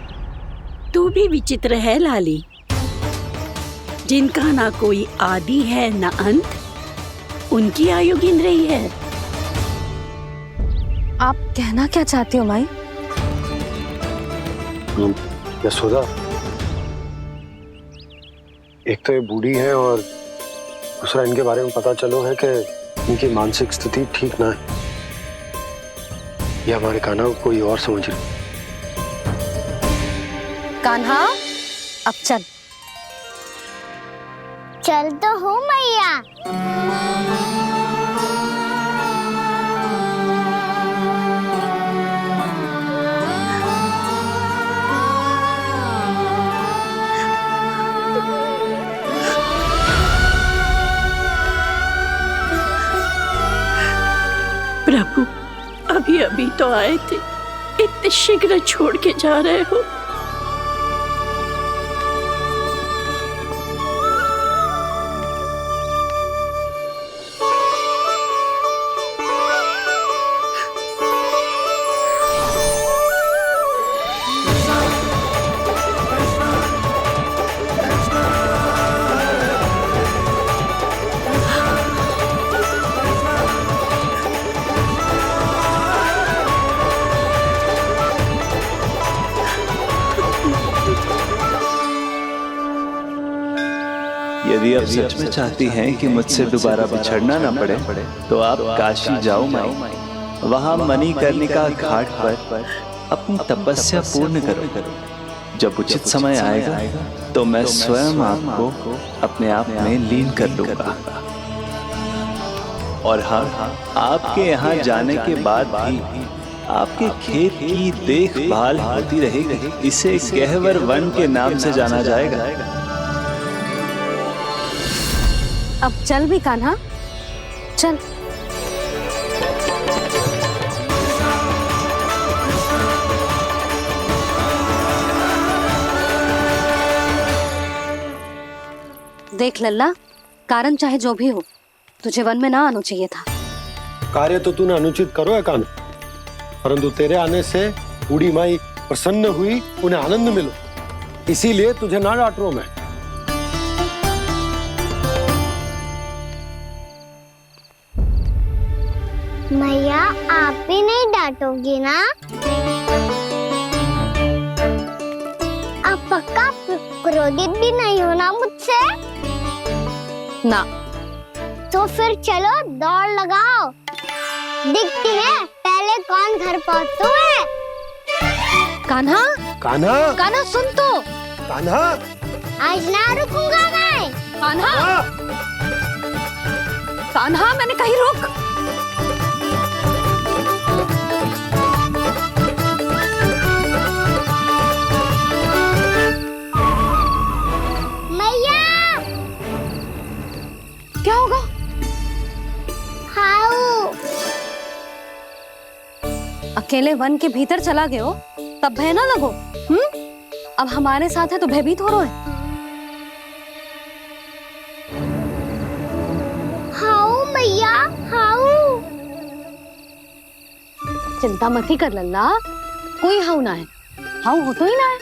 तू भी विचित्र है लाली, जिनका ना कोई आदि है ना अंत, उनकी आयु गिन रही है। आप कहना क्या चाहती हो माई? यशोदा, एक तो ये बूढ़ी है और दूसरा इनके बारे में पता चलो है कि इनकी मानसिक स्थिति ठीक ना है। ये हमारे कान्हा को कोई और समझ रही। कान्हा, अब चल। चल तो हूँ मैया। प्रभु, अभी अभी तो आए थे, इतने शीघ्र छोड़ के जा रहे हो? यदि आप सच में चाहती हैं कि मुझसे दोबारा बिछड़ना ना पड़े तो आप काशी जाओ माई। वहां मणिकर्णिका घाट पर अपनी तपस्या पूर्ण करो। जब उचित समय आएगा तो मैं स्वयं आपको अपने आप में लीन कर लूंगा। और हाँ, आपके यहाँ जाने के बाद भी आपके खेत की देखभाल होती रहेगी। इसे गहवर वन के नाम से जाना जाएगा। अब चल भी कान्हा, चल। देख लल्ला, कारण चाहे जो भी हो, तुझे वन में ना आना चाहिए था। कार्य तो तूने अनुचित करो है कान्हा, परंतु तेरे आने से बूढ़ी माई प्रसन्न हुई, उन्हें आनंद मिलो, इसीलिए तुझे ना डांट रहा हूं मैं। मैया, आप भी नहीं डांटोगी ना? आप पक्का क्रोधित भी नहीं हो ना मुझसे? ना। तो फिर चलो दौड़ लगाओ, दिखती है पहले कौन घर पहुंचता है। कान्हा, कान्हा, कान्हा सुन तो। कान्हा, आज ना रुकूंगा मैं। कान्हा, कान्हा, मैंने कही रुक। मैया, क्या होगा? हाउ अकेले वन के भीतर चला गए हो तब भय ना लगो। अब हमारे साथ है तो भयभीत हो रहे हैं। हाउ मैया, हाउ। चिंता मत ही कर लल्ला, कोई हाउ ना है। हाउ हो तो ही ना है।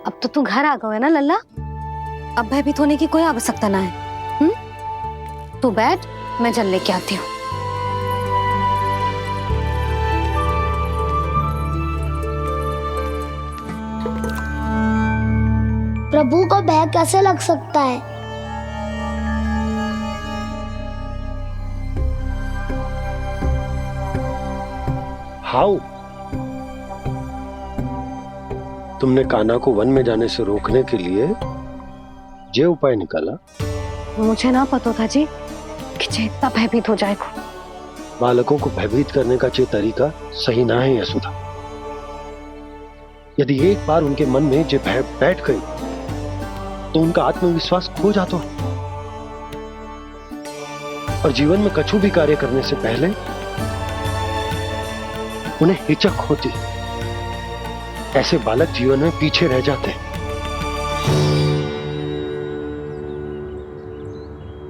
अब तो तू घर आ गया है ना लल्ला, अब भयभीत होने की कोई आवश्यकता ना है। तू बैठ, मैं जल लेके आती हूँ। प्रभु को भय कैसे लग सकता है? हाउ, तुमने कान्हा को वन में जाने से रोकने के लिए ये उपाय निकाला? मुझे ना पता था जी कि जे इतना भयभीत हो जाएगा। बालकों को भयभीत करने का ये तरीका सही ना है यशोदा। यदि एक बार उनके मन में ये भय बैठ गई तो उनका आत्मविश्वास खो जाता है और जीवन में कछु भी कार्य करने से पहले उन्हें हिचक होती। ऐसे बालक जीवन में पीछे रह जाते हैं।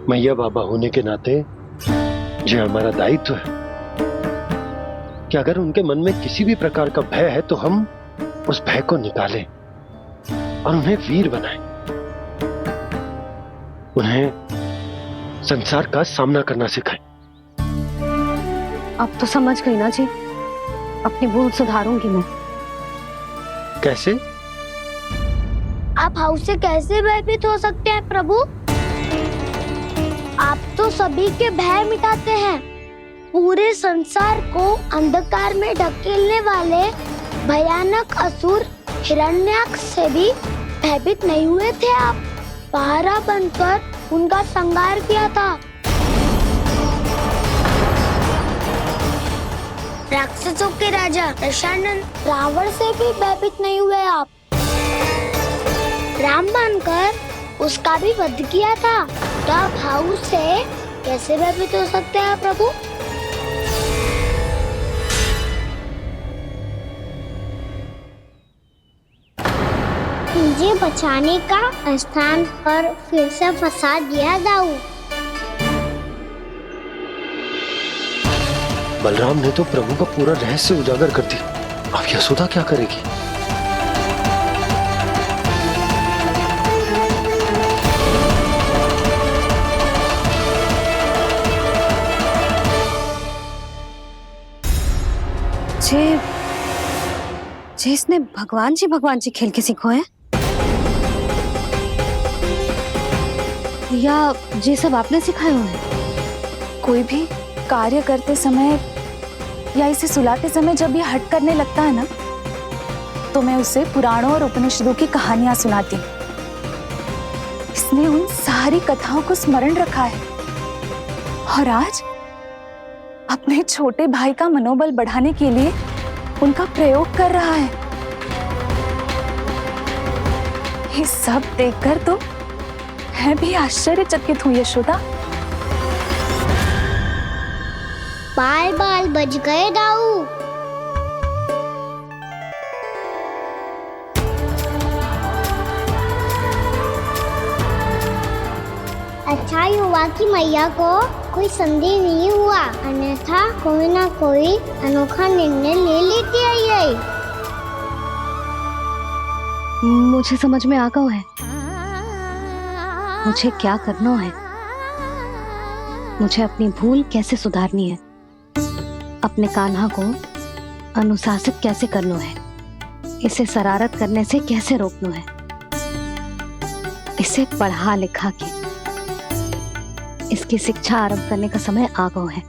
मैया बाबा होने के नाते ये हमारा दायित्व है कि अगर उनके मन में किसी भी प्रकार का भय है तो हम उस भय को निकालें और उन्हें वीर बनाएं, उन्हें संसार का सामना करना सिखाएं। अब तो समझ गई ना जी, अपनी भूल सुधारूंगी मैं। कैसे? आप हाउ से कैसे भयभीत हो सकते हैं प्रभु? आप तो सभी के भय मिटाते हैं। पूरे संसार को अंधकार में ढकेलने वाले भयानक असुर हिरण्याक्ष से भी भयभीत नहीं हुए थे आप। पहरा बनकर उनका संहार किया था। राक्षसों के राजा दशानन रावण से भी भयभीत नहीं हुए आप। राम बनकर उसका भी वध किया था। तो आप हाउ से कैसे भयभीत हो सकते हैं प्रभु? मुझे बचाने का स्थान पर फिर से फंसा दिया दाऊ। बलराम ने तो प्रभु का पूरा रहस्य उजागर कर दिया। अब यशोदा क्या करेगी? मुझे इसने भगवान जी खेल के सिखाए या ये सब आपने सिखाए हुए हैं? कोई भी कार्य करते समय या इसे सुलाते समय जब ये हट करने लगता है ना, तो मैं उसे पुराणों और उपनिषदों की कहानियां सुनाती हूँ। इसने उन सारी कथाओं को स्मरण रखा है और आज अपने छोटे भाई का मनोबल बढ़ाने के लिए उनका प्रयोग कर रहा है। ये सब देखकर तो मैं भी आश्चर्यचकित हूँ यशोदा। बाल बज गए दाऊ। अच्छा ही हुआ कि मैया को कोई संदेह नहीं हुआ, अन्यथा कोई ना कोई अनोखा निर्णय ले लेती है ये। मुझे समझ में आ गया है मुझे क्या करना है। मुझे अपनी भूल कैसे सुधारनी है, अपने कान्हा को अनुशासित कैसे करना है, इसे शरारत करने से कैसे रोकना है, इसे पढ़ा लिखा के इसकी शिक्षा आरंभ करने का समय आ गया है।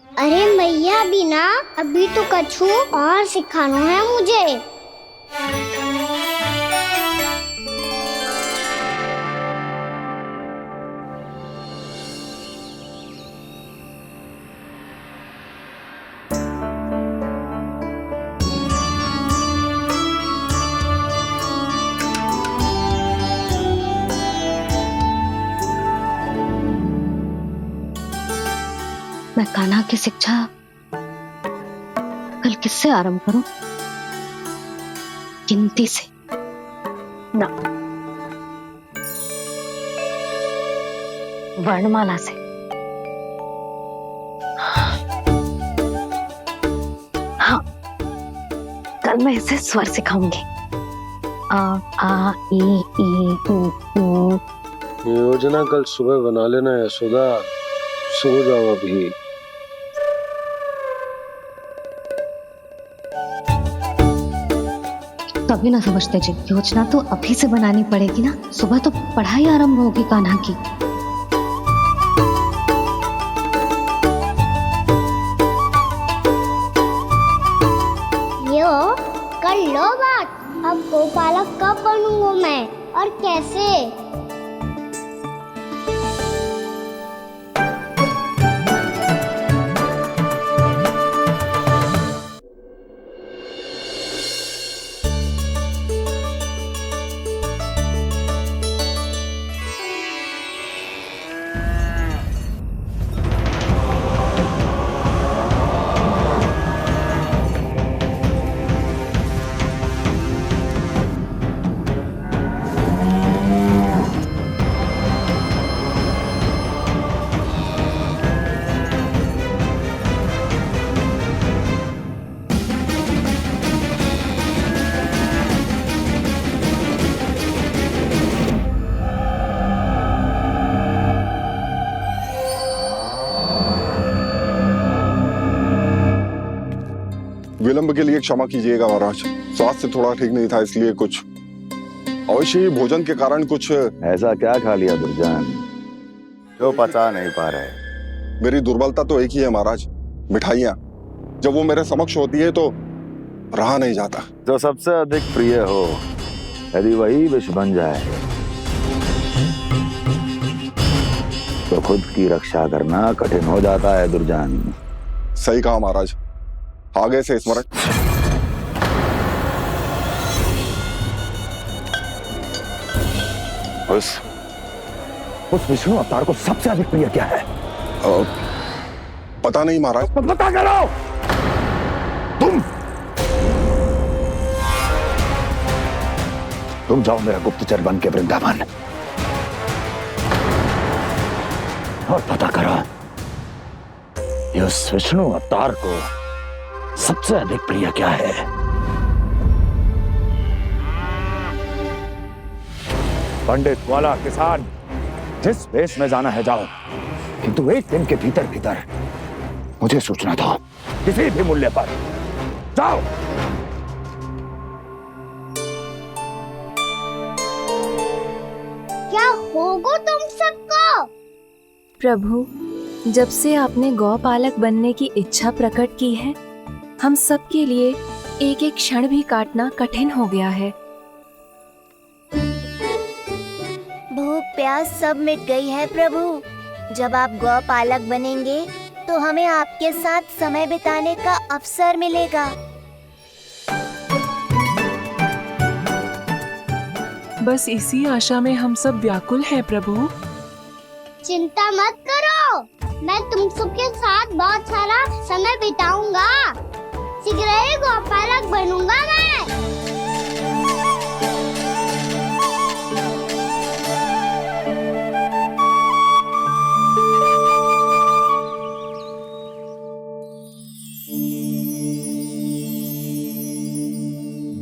अरे मैया बिना अभी तो कछु और सिखाना है मुझे। मैं कान्हा की शिक्षा कल किससे आरंभ करूं? गिनती से ना, वर्णमाला से। हाँ, कल मैं इसे स्वर सिखाऊंगी। आ ई ऊ। योजना कल सुबह बना लेना यशोदा, सो जाओ अभी। कभी ना समझते जी, योजना तो अभी से बनानी पड़ेगी ना। सुबह तो पढ़ाई आरंभ होगी कान्हा की। यो कर लो बात। अब गोपालक कब बनूंगा मैं और कैसे? विलंब के लिए क्षमा कीजिएगा महाराज, स्वास्थ्य थोड़ा ठीक नहीं था इसलिए कुछ अवश्य ही भोजन के कारण कुछ। ऐसा क्या खा लिया दुर्जन जो पचा नहीं पा रहे? मेरी दुर्बलता तो एक ही है महाराज, मिठाइयाँ। जब वो मेरे समक्ष होती है तो रहा नहीं जाता। जो सबसे अधिक प्रिय हो यदि वही विष बन जाए तो खुद की रक्षा करना कठिन हो जाता है दुर्जन। सही कहा महाराज, आगे से स्मरण। उस विष्णु अवतार को सबसे अधिक प्रिय क्या है? पता नहीं महाराज। पता करो। तुम जाओ मेरा गुप्तचर बन के वृंदावन और पता करो इस विष्णु अवतार को सबसे अधिक प्रिय क्या है। पंडित वाला किसान जिस वेश में जाना है जाओ, किंतु एक दिन के भीतर भीतर मुझे सूचना दो, किसी भी मूल्य पर। जाओ। प्रभु, जब से आपने गौपालक बनने की इच्छा प्रकट की है, हम सब के लिए एक एक क्षण भी काटना कठिन हो गया है। भूख प्यास सब मिट गई है प्रभु। जब आप गौपालक बनेंगे तो हमें आपके साथ समय बिताने का अवसर मिलेगा। बस इसी आशा में हम सब व्याकुल हैं प्रभु। चिंता मत करो, मैं तुम सबके साथ बहुत सारा समय बिताऊंगा। शीघ्र ही गौपालक बनूंगा मैं।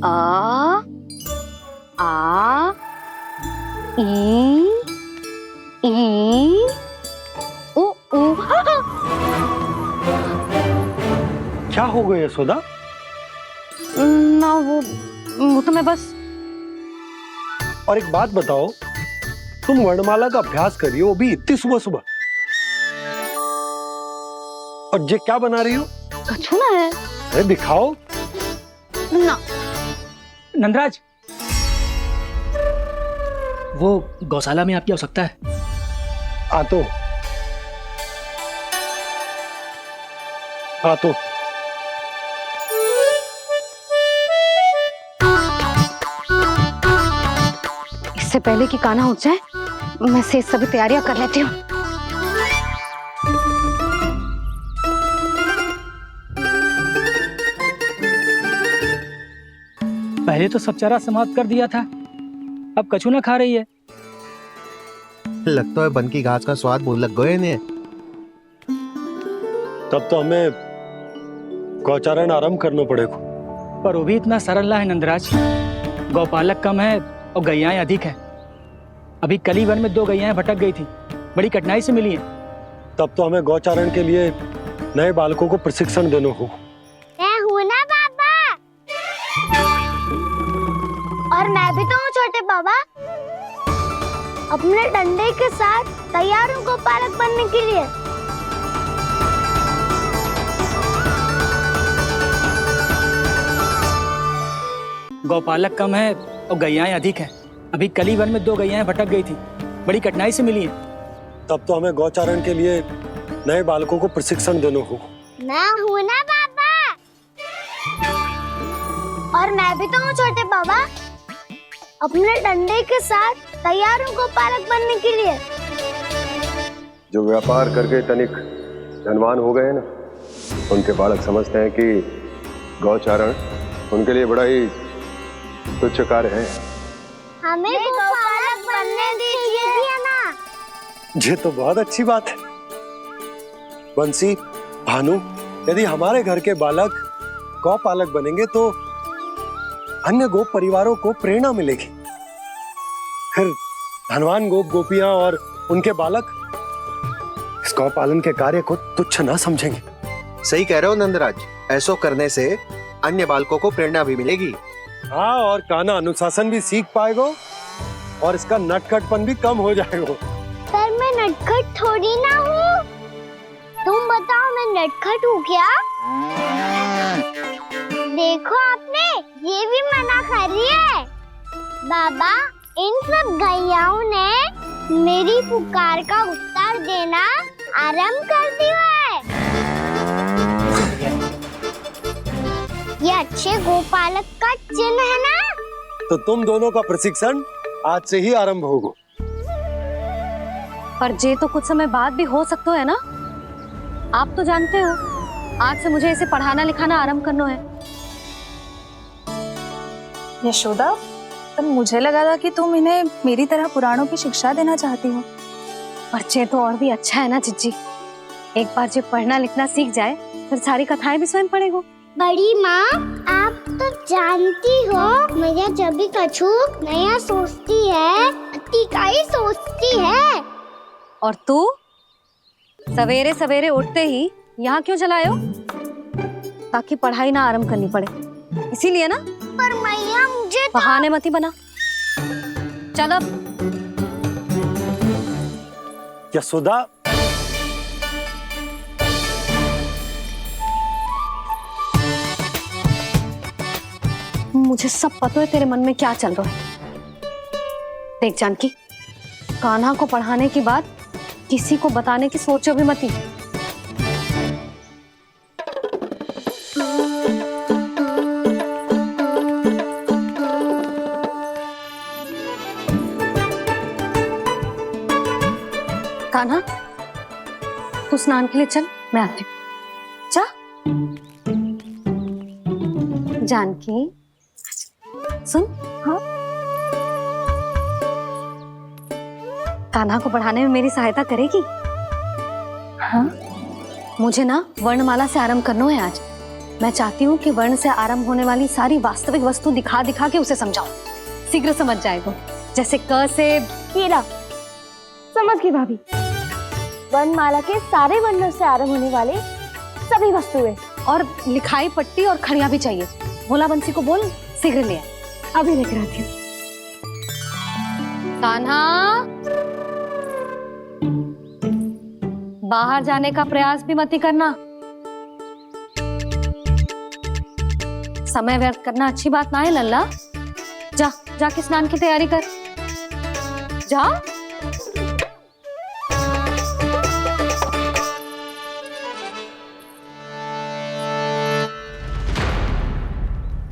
आ ई उ उ। क्या हो गया यशोदा? ना वो तो मैं बस। और एक बात बताओ, तुम वर्णमाला का अभ्यास कर रही हो, वो भी इतनी सुबह सुबह, और ये क्या बना रही हो? कछुआ है। अरे दिखाओ ना। नंदराज, वो गौशाला में आपकी आवश्यकता है। आ तो इससे पहले कि कान्हा उठ जाए, मैं से सभी तैयारियां कर लेती हूँ। पहले तो सब चारा समाप्त कर दिया था, अब कछू ना खा रही है। लगता है बन की घास का स्वाद भूल लग गए ने। तब तो हमें गौचारण आरंभ करना पड़ेगा। पर वो भी इतना सरल है नंदराज। गौपालक कम है और गैयाएं अधिक है। अभी कली वन में 2 गैयाएं भटक गई थी, बड़ी कठिनाई से मिली है। तब तो हमें गौचारण के लिए नए बालकों को प्रशिक्षण देना होगा। मैं हूँ ना बाबा, और मैं भी तो हूँ छोटे बाबा। अपने डंडे के साथ तैयार हूँ गौपालक बनने के लिए। गौपालक कम है और गैयाएं अधिक है। अभी कली वन में 2 गैयाएं भटक गई थी, बड़ी कठिनाई से मिली है। तब तो हमें गौचारण के लिए नए बालकों को प्रशिक्षण देना होगा। मैं हूँ ना बाबा, और मैं भी तो हूँ छोटे बाबा। अपने डंडे के साथ तैयार हूँ गौपालक बनने के लिए। जो व्यापार करके तनिक धनवान हो गए ना, उनके बालक समझते हैं कि गौचारण उनके लिए बड़ा ही तुच्छ कार्य है। हमें गौपालक बनने दीजिए ना। ये तो बहुत अच्छी बात है। बंसी, भानु, यदि हमारे घर के बालक गौपालक बनेंगे तो अन्य गोप परिवारों को प्रेरणा मिलेगी। फिर धनवान गोप गोपियां और उनके बालक इस गौपालन के कार्य को तुच्छ ना समझेंगे। सही कह रहे हो नंदराज, ऐसा करने से अन्य बालकों को प्रेरणा भी मिलेगी। हाँ, और कान्हा अनुशासन भी सीख पाएगा और इसका नटखटपन भी कम हो जाएगा। पर मैं नटखट थोड़ी ना हूँ। तुम बताओ, मैं नटखट हूँ क्या? देखो आपने ये भी मना कर रही है। बाबा, इन सब गैयाओं ने मेरी पुकार का उत्तर देना आरंभ कर दिया है। ये अच्छे गोपालक का चिन्ह है ना? तो तुम दोनों का प्रशिक्षण आज से ही आरंभ होगा। पर जे तो कुछ समय बाद भी हो सकता है ना। आप तो जानते हो, आज से मुझे इसे पढ़ाना लिखाना आरंभ करना है। यशोदा, पर मुझे लगा था कि तुम इन्हें मेरी तरह पुराणों की शिक्षा देना चाहती हो। पर जे तो और भी अच्छा है ना जिज्जी। एक बार जो पढ़ना लिखना सीख जाए, फिर सारी कथाएं भी स्वयं पढ़ेगा। बड़ी माँ, आप तो जानती हो मेरा जब भी कछु नया सोचती है, इकाई सोचती है। और तू सवेरे सवेरे उठते ही यहाँ क्यों चलाए हो? ताकि पढ़ाई ना आरंभ करनी पड़े, इसीलिए ना। पर मैया मुझे बहाने मत ही बना। चल अब। यशोदा, मुझे सब पता है तेरे मन में क्या चल रहा है। देख जानकी, कान्हा को पढ़ाने की बात किसी को बताने की सोचो भी मत ही। कान्हा, तू स्नान के लिए चल, मैं आती हूँ। जा। जानकी सुन। हाँ, कान्हा को पढ़ाने में मेरी सहायता करेगी? हाँ, मुझे ना वर्णमाला से आरंभ करना है आज। मैं चाहती हूँ कि वर्ण से आरंभ होने वाली सारी वास्तविक वस्तु दिखा दिखा के उसे समझाऊं, शीघ्र समझ जाए तो। जैसे क से कीड़ा। समझ गई भाभी। वर्णमाला के सारे वर्णों से आरंभ होने वाले सभी वस्तुएं, और लिखाई पट्टी और खड़िया भी चाहिए। भोला बंसी को बोल शीघ्र ले आए। अभी लेकर आती हूँ। कान्हा, बाहर जाने का प्रयास भी मत ही करना। समय व्यर्थ करना अच्छी बात ना है लल्ला। जा, जाके स्नान की तैयारी कर। जा।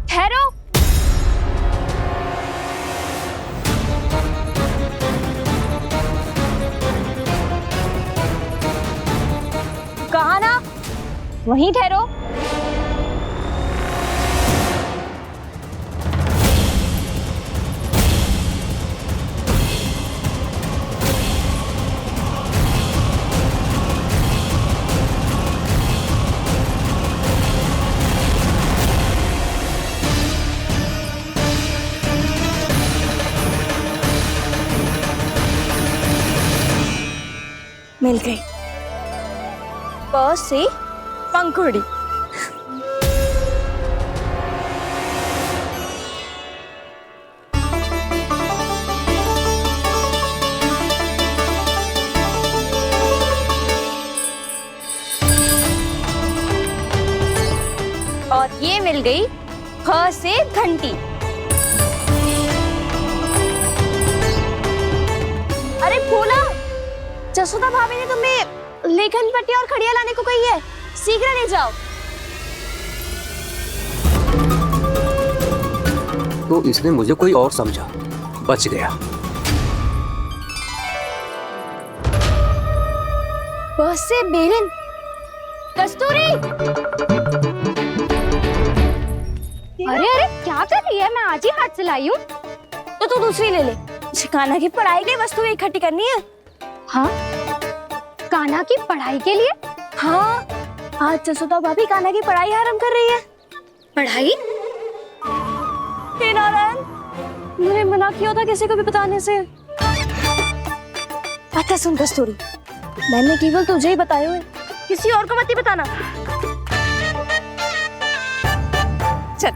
ठहरो। कहा ना, वहीं ठहरो। मिल गई। प से पंखुड़ी। और ये मिल गई ख से घंटी। अरे फूला, जसोदा भाभी ने तुम्हें लेखन पट्टी और खड़िया लाने को कही है, शीघ्र ले जाओ। तो इसने मुझे कोई और समझा, बच गया। बस से बेलन। कस्तूरी। अरे अरे क्या कर रही है? मैं आज ही हाथ से लाई हूँ। तो तू दूसरी ले ले। कान्हा की पढ़ाई के वस्तुएं इकट्ठी करनी है। हाँ, कान्हा की पढ़ाई के लिए? हाँ, आज जसोदा भाभी कान्हा की पढ़ाई आरंभ कर रही है। पढ़ाई? हे नारायण, मैंने मना किया था किसी को भी बताने से। अच्छा सुन कस्तूरी, मैंने केवल तुझे ही बताए हुए, किसी और को मत ही बताना। चल।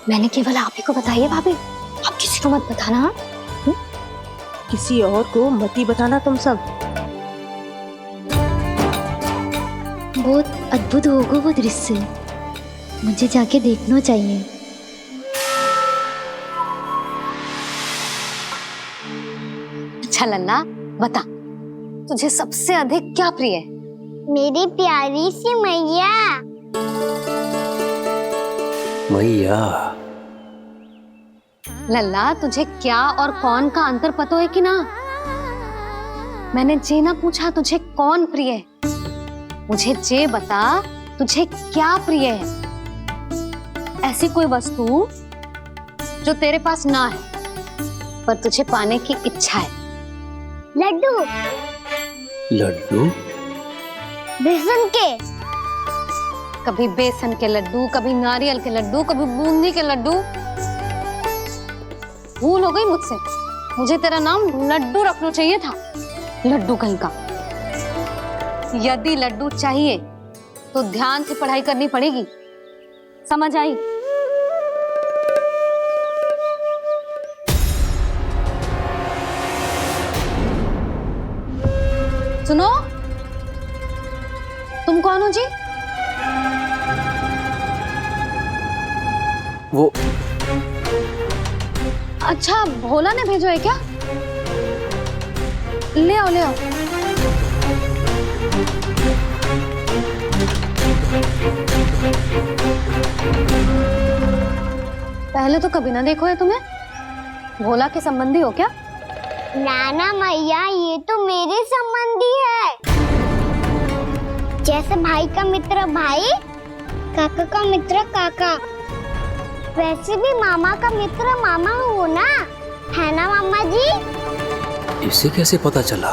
मैंने केवल आप ही को बताई है भाभी, आप किसी को मत बताना। किसी और को मत ही बताना तुम सब। बहुत अद्भुत होगा वो दृश्य, मुझे जाके देखना चाहिए। अच्छा लल्ला, बता, तुझे सबसे अधिक क्या प्रिय है? मेरी प्यारी सी मैया। मैया। लल्ला, तुझे क्या और कौन का अंतर पता है कि ना? मैंने जे ना पूछा तुझे कौन प्रिय है, मुझे जे बता तुझे क्या प्रिय है। ऐसी कोई वस्तु जो तेरे पास ना है पर तुझे पाने की इच्छा है। लड्डू। लड्डू? बेसन के। कभी बेसन के लड्डू, कभी नारियल के लड्डू, कभी बूंदी के लड्डू। भूल हो गई मुझसे, मुझे तेरा नाम लड्डू रखना चाहिए था। लड्डू कहीं का। यदि लड्डू चाहिए तो ध्यान से पढ़ाई करनी पड़ेगी, समझ आई? सुनो, तुम कौन हो जी? वो अच्छा, भोला ने भेजो है क्या? ले आओ ले आओ। पहले तो कभी ना देखो है तुम्हें। भोला के संबंधी हो क्या? नाना मैया, ये तो मेरे संबंधी है। जैसे भाई का मित्र भाई, काका का मित्र काका, वैसे भी मामा का मित्र मामा हो ना, है ना मामा जी? इसे कैसे पता चला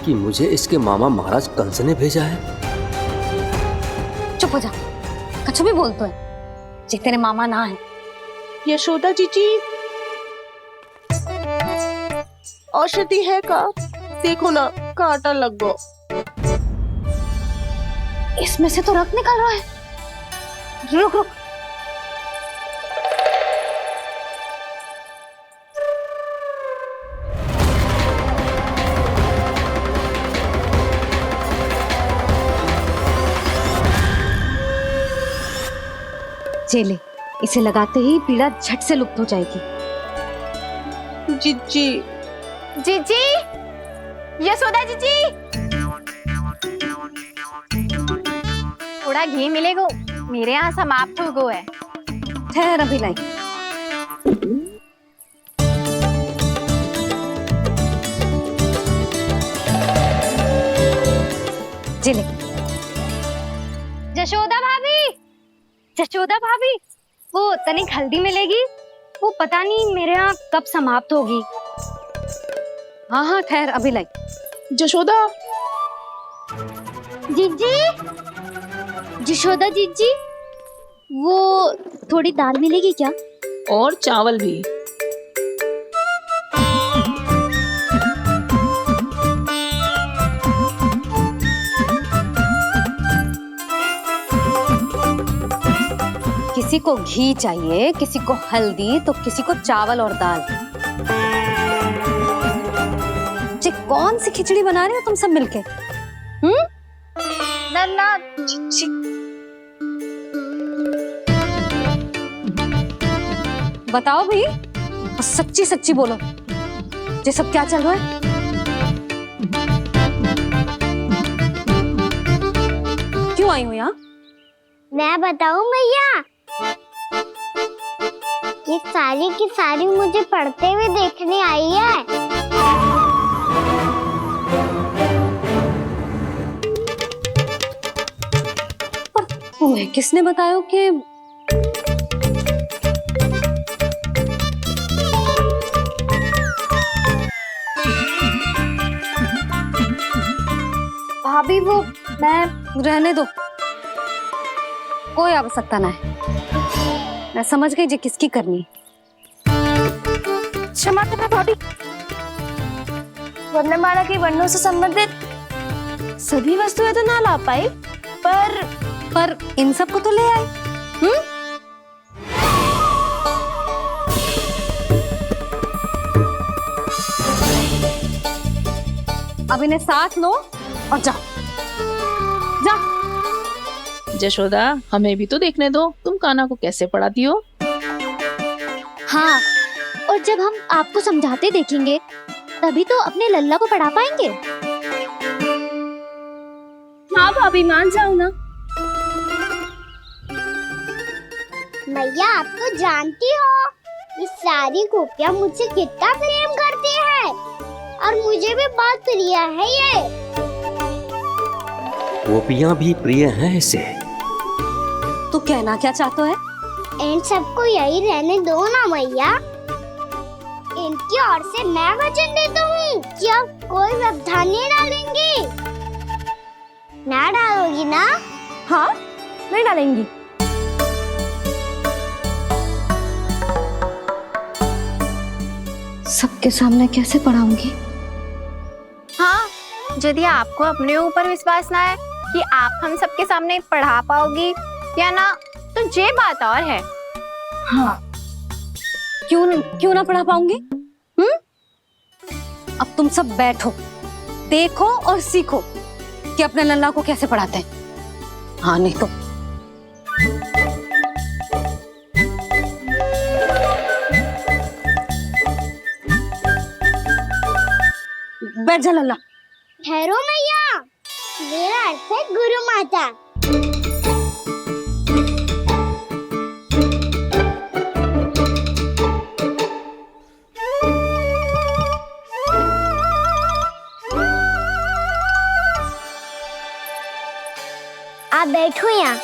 कि मुझे इसके मामा महाराज कंस ने भेजा है? चुप हो जा, कछु भी बोलते है जे तेरे मामा ना है। यशोदा जीजी, औषधि है का? देखो ना, कांटा लग गो। इसमें से तो रक्त निकल रहा है। रुक रुक। चेले, इसे लगाते ही पीड़ा झट से लुप्त हो जाएगी। जीजी, जीजी, यशोदा जीजी, थोड़ा घी मिलेगा? मेरे यहाँ समाप्त हो गो है। ठहर अभी लाई। चले। जशोदा भाभी, जशोदा भाभी, वो तनिक हल्दी मिलेगी? वो पता नहीं मेरे यहाँ कब समाप्त होगी। हाँ हाँ ठहर अभी लाई। जशोदा, जीजी, जशोदा जीजी, वो थोड़ी दाल मिलेगी क्या? और चावल भी। किसी को घी चाहिए, किसी को हल्दी, तो किसी को चावल और दाल। जे कौन सी खिचड़ी बना रहे हो तुम सब मिलके? नन्ना, बताओ भी, और सच्ची सच्ची बोलो, ये सब क्या चल रहा है? क्यों आई हो यहाँ? मैं बताऊं भैया, ये सारी की सारी मुझे पढ़ते हुए देखने आई है। तुम्हें किसने बताया कि भाभी वो मैं रहने दो, कोई आवश्यकता ना है। मैं समझ गई जी किसकी करनी। क्षमा करना भाभी, वर्णमाला के वर्णों से संबंधित सभी वस्तुएं तो ना ला पाई, पर इन सब को तो ले आए। अब इन्हें साथ लो और जाओ। जा। जशोदा, हमें भी तो देखने दो, तुम कान्हा को कैसे पढ़ाती हो। हाँ, और जब हम आपको समझाते देखेंगे तभी तो अपने लल्ला को पढ़ा पाएंगे। हाँ भाभी, मान जाओ ना। मैया, आप तो जानती हो ये सारी गोपियां मुझसे कितना प्रेम करती है, और मुझे भी बहुत प्रिय है ये। गोपियां भी प्रिय हैं इसे। तू कहना क्या चाहता है? इन सबको यही रहने दो ना मैया। इनकी ओर से मैं वचन देता हूँ कि अब कोई व्यवधान नहीं डालेंगी। ना डालोगी ना? हाँ, नहीं डालेंगी। सबके सामने कैसे पढ़ाऊंगी? हाँ, यदि आपको अपने ऊपर विश्वास ना है कि आप हम सबके सामने पढ़ा पाओगी या ना, तो ये बात और है। हाँ, क्यों ना पढ़ा पाऊंगी? अब तुम सब बैठो, देखो और सीखो कि अपने लल्ला को कैसे पढ़ाते हैं। हाँ, नहीं तो बैठ जा लल्ला। ठहरो मैया, मेरा अर्थ है गुरु माता। आप बैठो यहाँ।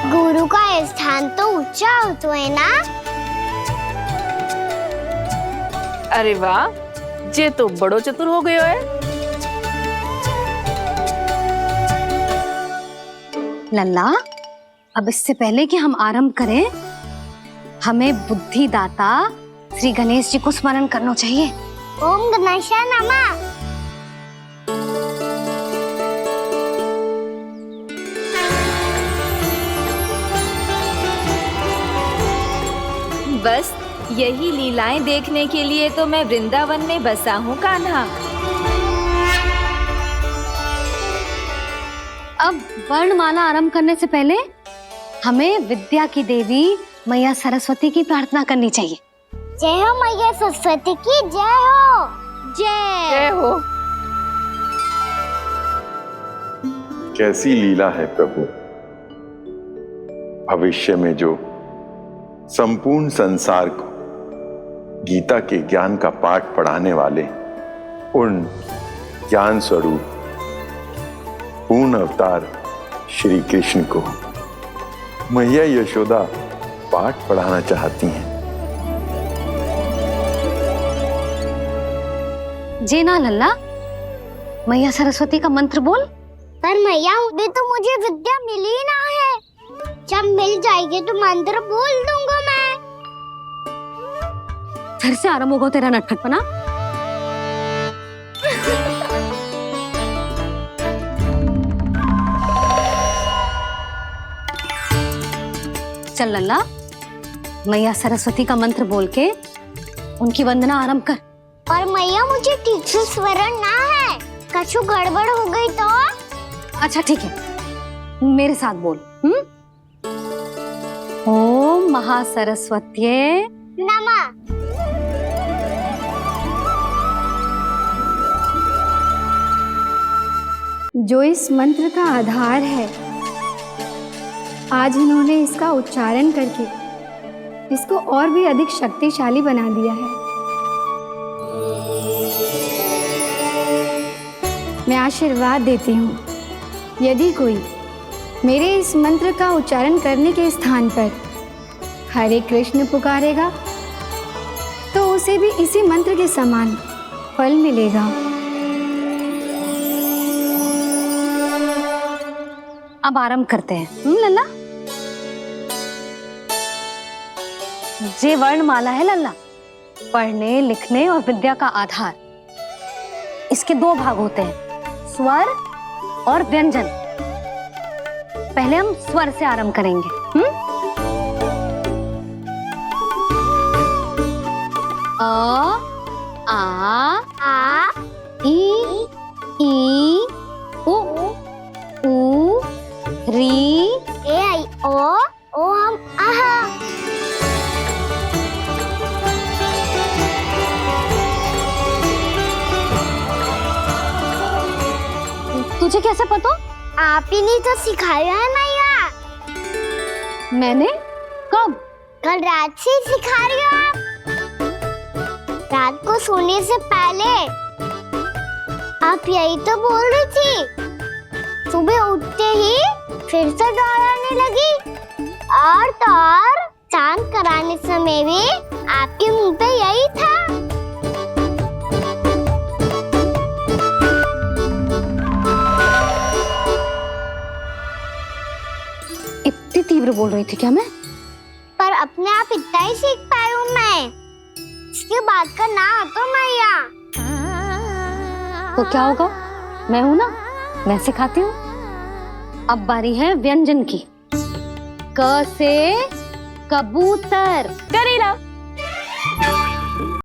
गुरु का स्थान तो ऊंचा होता है ना। अरे वाह, जे तो बड़ो चतुर हो गयो है। लल्ला, अब इससे पहले कि हम आरंभ करें, हमें बुद्धिदाता श्री गणेश जी को स्मरण करना चाहिए। ओम गणेशाय नमः। बस यही लीलाएं देखने के लिए तो मैं वृंदावन में बसा हूँ कान्हा। अब वर्णमाला आरंभ करने से पहले हमें विद्या की देवी मैया सरस्वती की प्रार्थना करनी चाहिए। जय हो मैया सरस्वती की जय हो। जय हो। कैसी लीला है प्रभु। भविष्य में जो संपूर्ण संसार को गीता के ज्ञान का पाठ पढ़ाने वाले उन ज्ञान स्वरूप पूर्ण अवतार श्री कृष्ण को मैया यशोदा पाठ पढ़ाना चाहती हैं। जी ना लल्ला, मैया सरस्वती का मंत्र बोल। पर मैया अभी तो मुझे विद्या मिली ना है। जब मिल जाएगी तो मंत्र बोल दूंगा मैं। फिर से आरंभ होगा तेरा नटखटपना। चल लल्ला, मैया सरस्वती का मंत्र बोल के उनकी वंदना आरंभ कर। पर मैया मुझे ठीक से स्मरण ना है, कछु गड़बड़ हो गई तो? अच्छा ठीक है, मेरे साथ बोल। ओम महासरस्वत्यै नमः। जो इस मंत्र का आधार है, आज इन्होंने इसका उच्चारण करके इसको और भी अधिक शक्तिशाली बना दिया है। मैं आशीर्वाद देती हूँ, यदि कोई मेरे इस मंत्र का उच्चारण करने के स्थान पर हरे कृष्ण पुकारेगा तो उसे भी इसी मंत्र के समान फल मिलेगा। अब आरंभ करते हैं। लल्ला, जे वर्णमाला है लल्ला, पढ़ने लिखने और विद्या का आधार। इसके दो भाग होते हैं, स्वर और व्यंजन। पहले हम स्वर से आरंभ करेंगे। अ, आ, ई, उ, री, ए, आई, ओ हम आहा। तुझे कैसे पता? आप ही नहीं तो सिखाया है मैया। मैंने? कब? कल रात से सिखा रही हो आप। रात को सोने से पहले आप यही तो बोल रही थी। सुबह उठते ही फिर से दोहराने लगी, और तो और स्नान कराने समय भी आपके मुंह पे यही था। इतनी तीव्र बोल रही थी क्या मैं? पर अपने आप इतना ही सीख पाई हूँ मैं। इसके बाद का ना तो मैया। तो क्या होगा? मैं हूं ना, मैं सिखाती हूँ। अब बारी है व्यंजन की। क से कबूतर। करेला।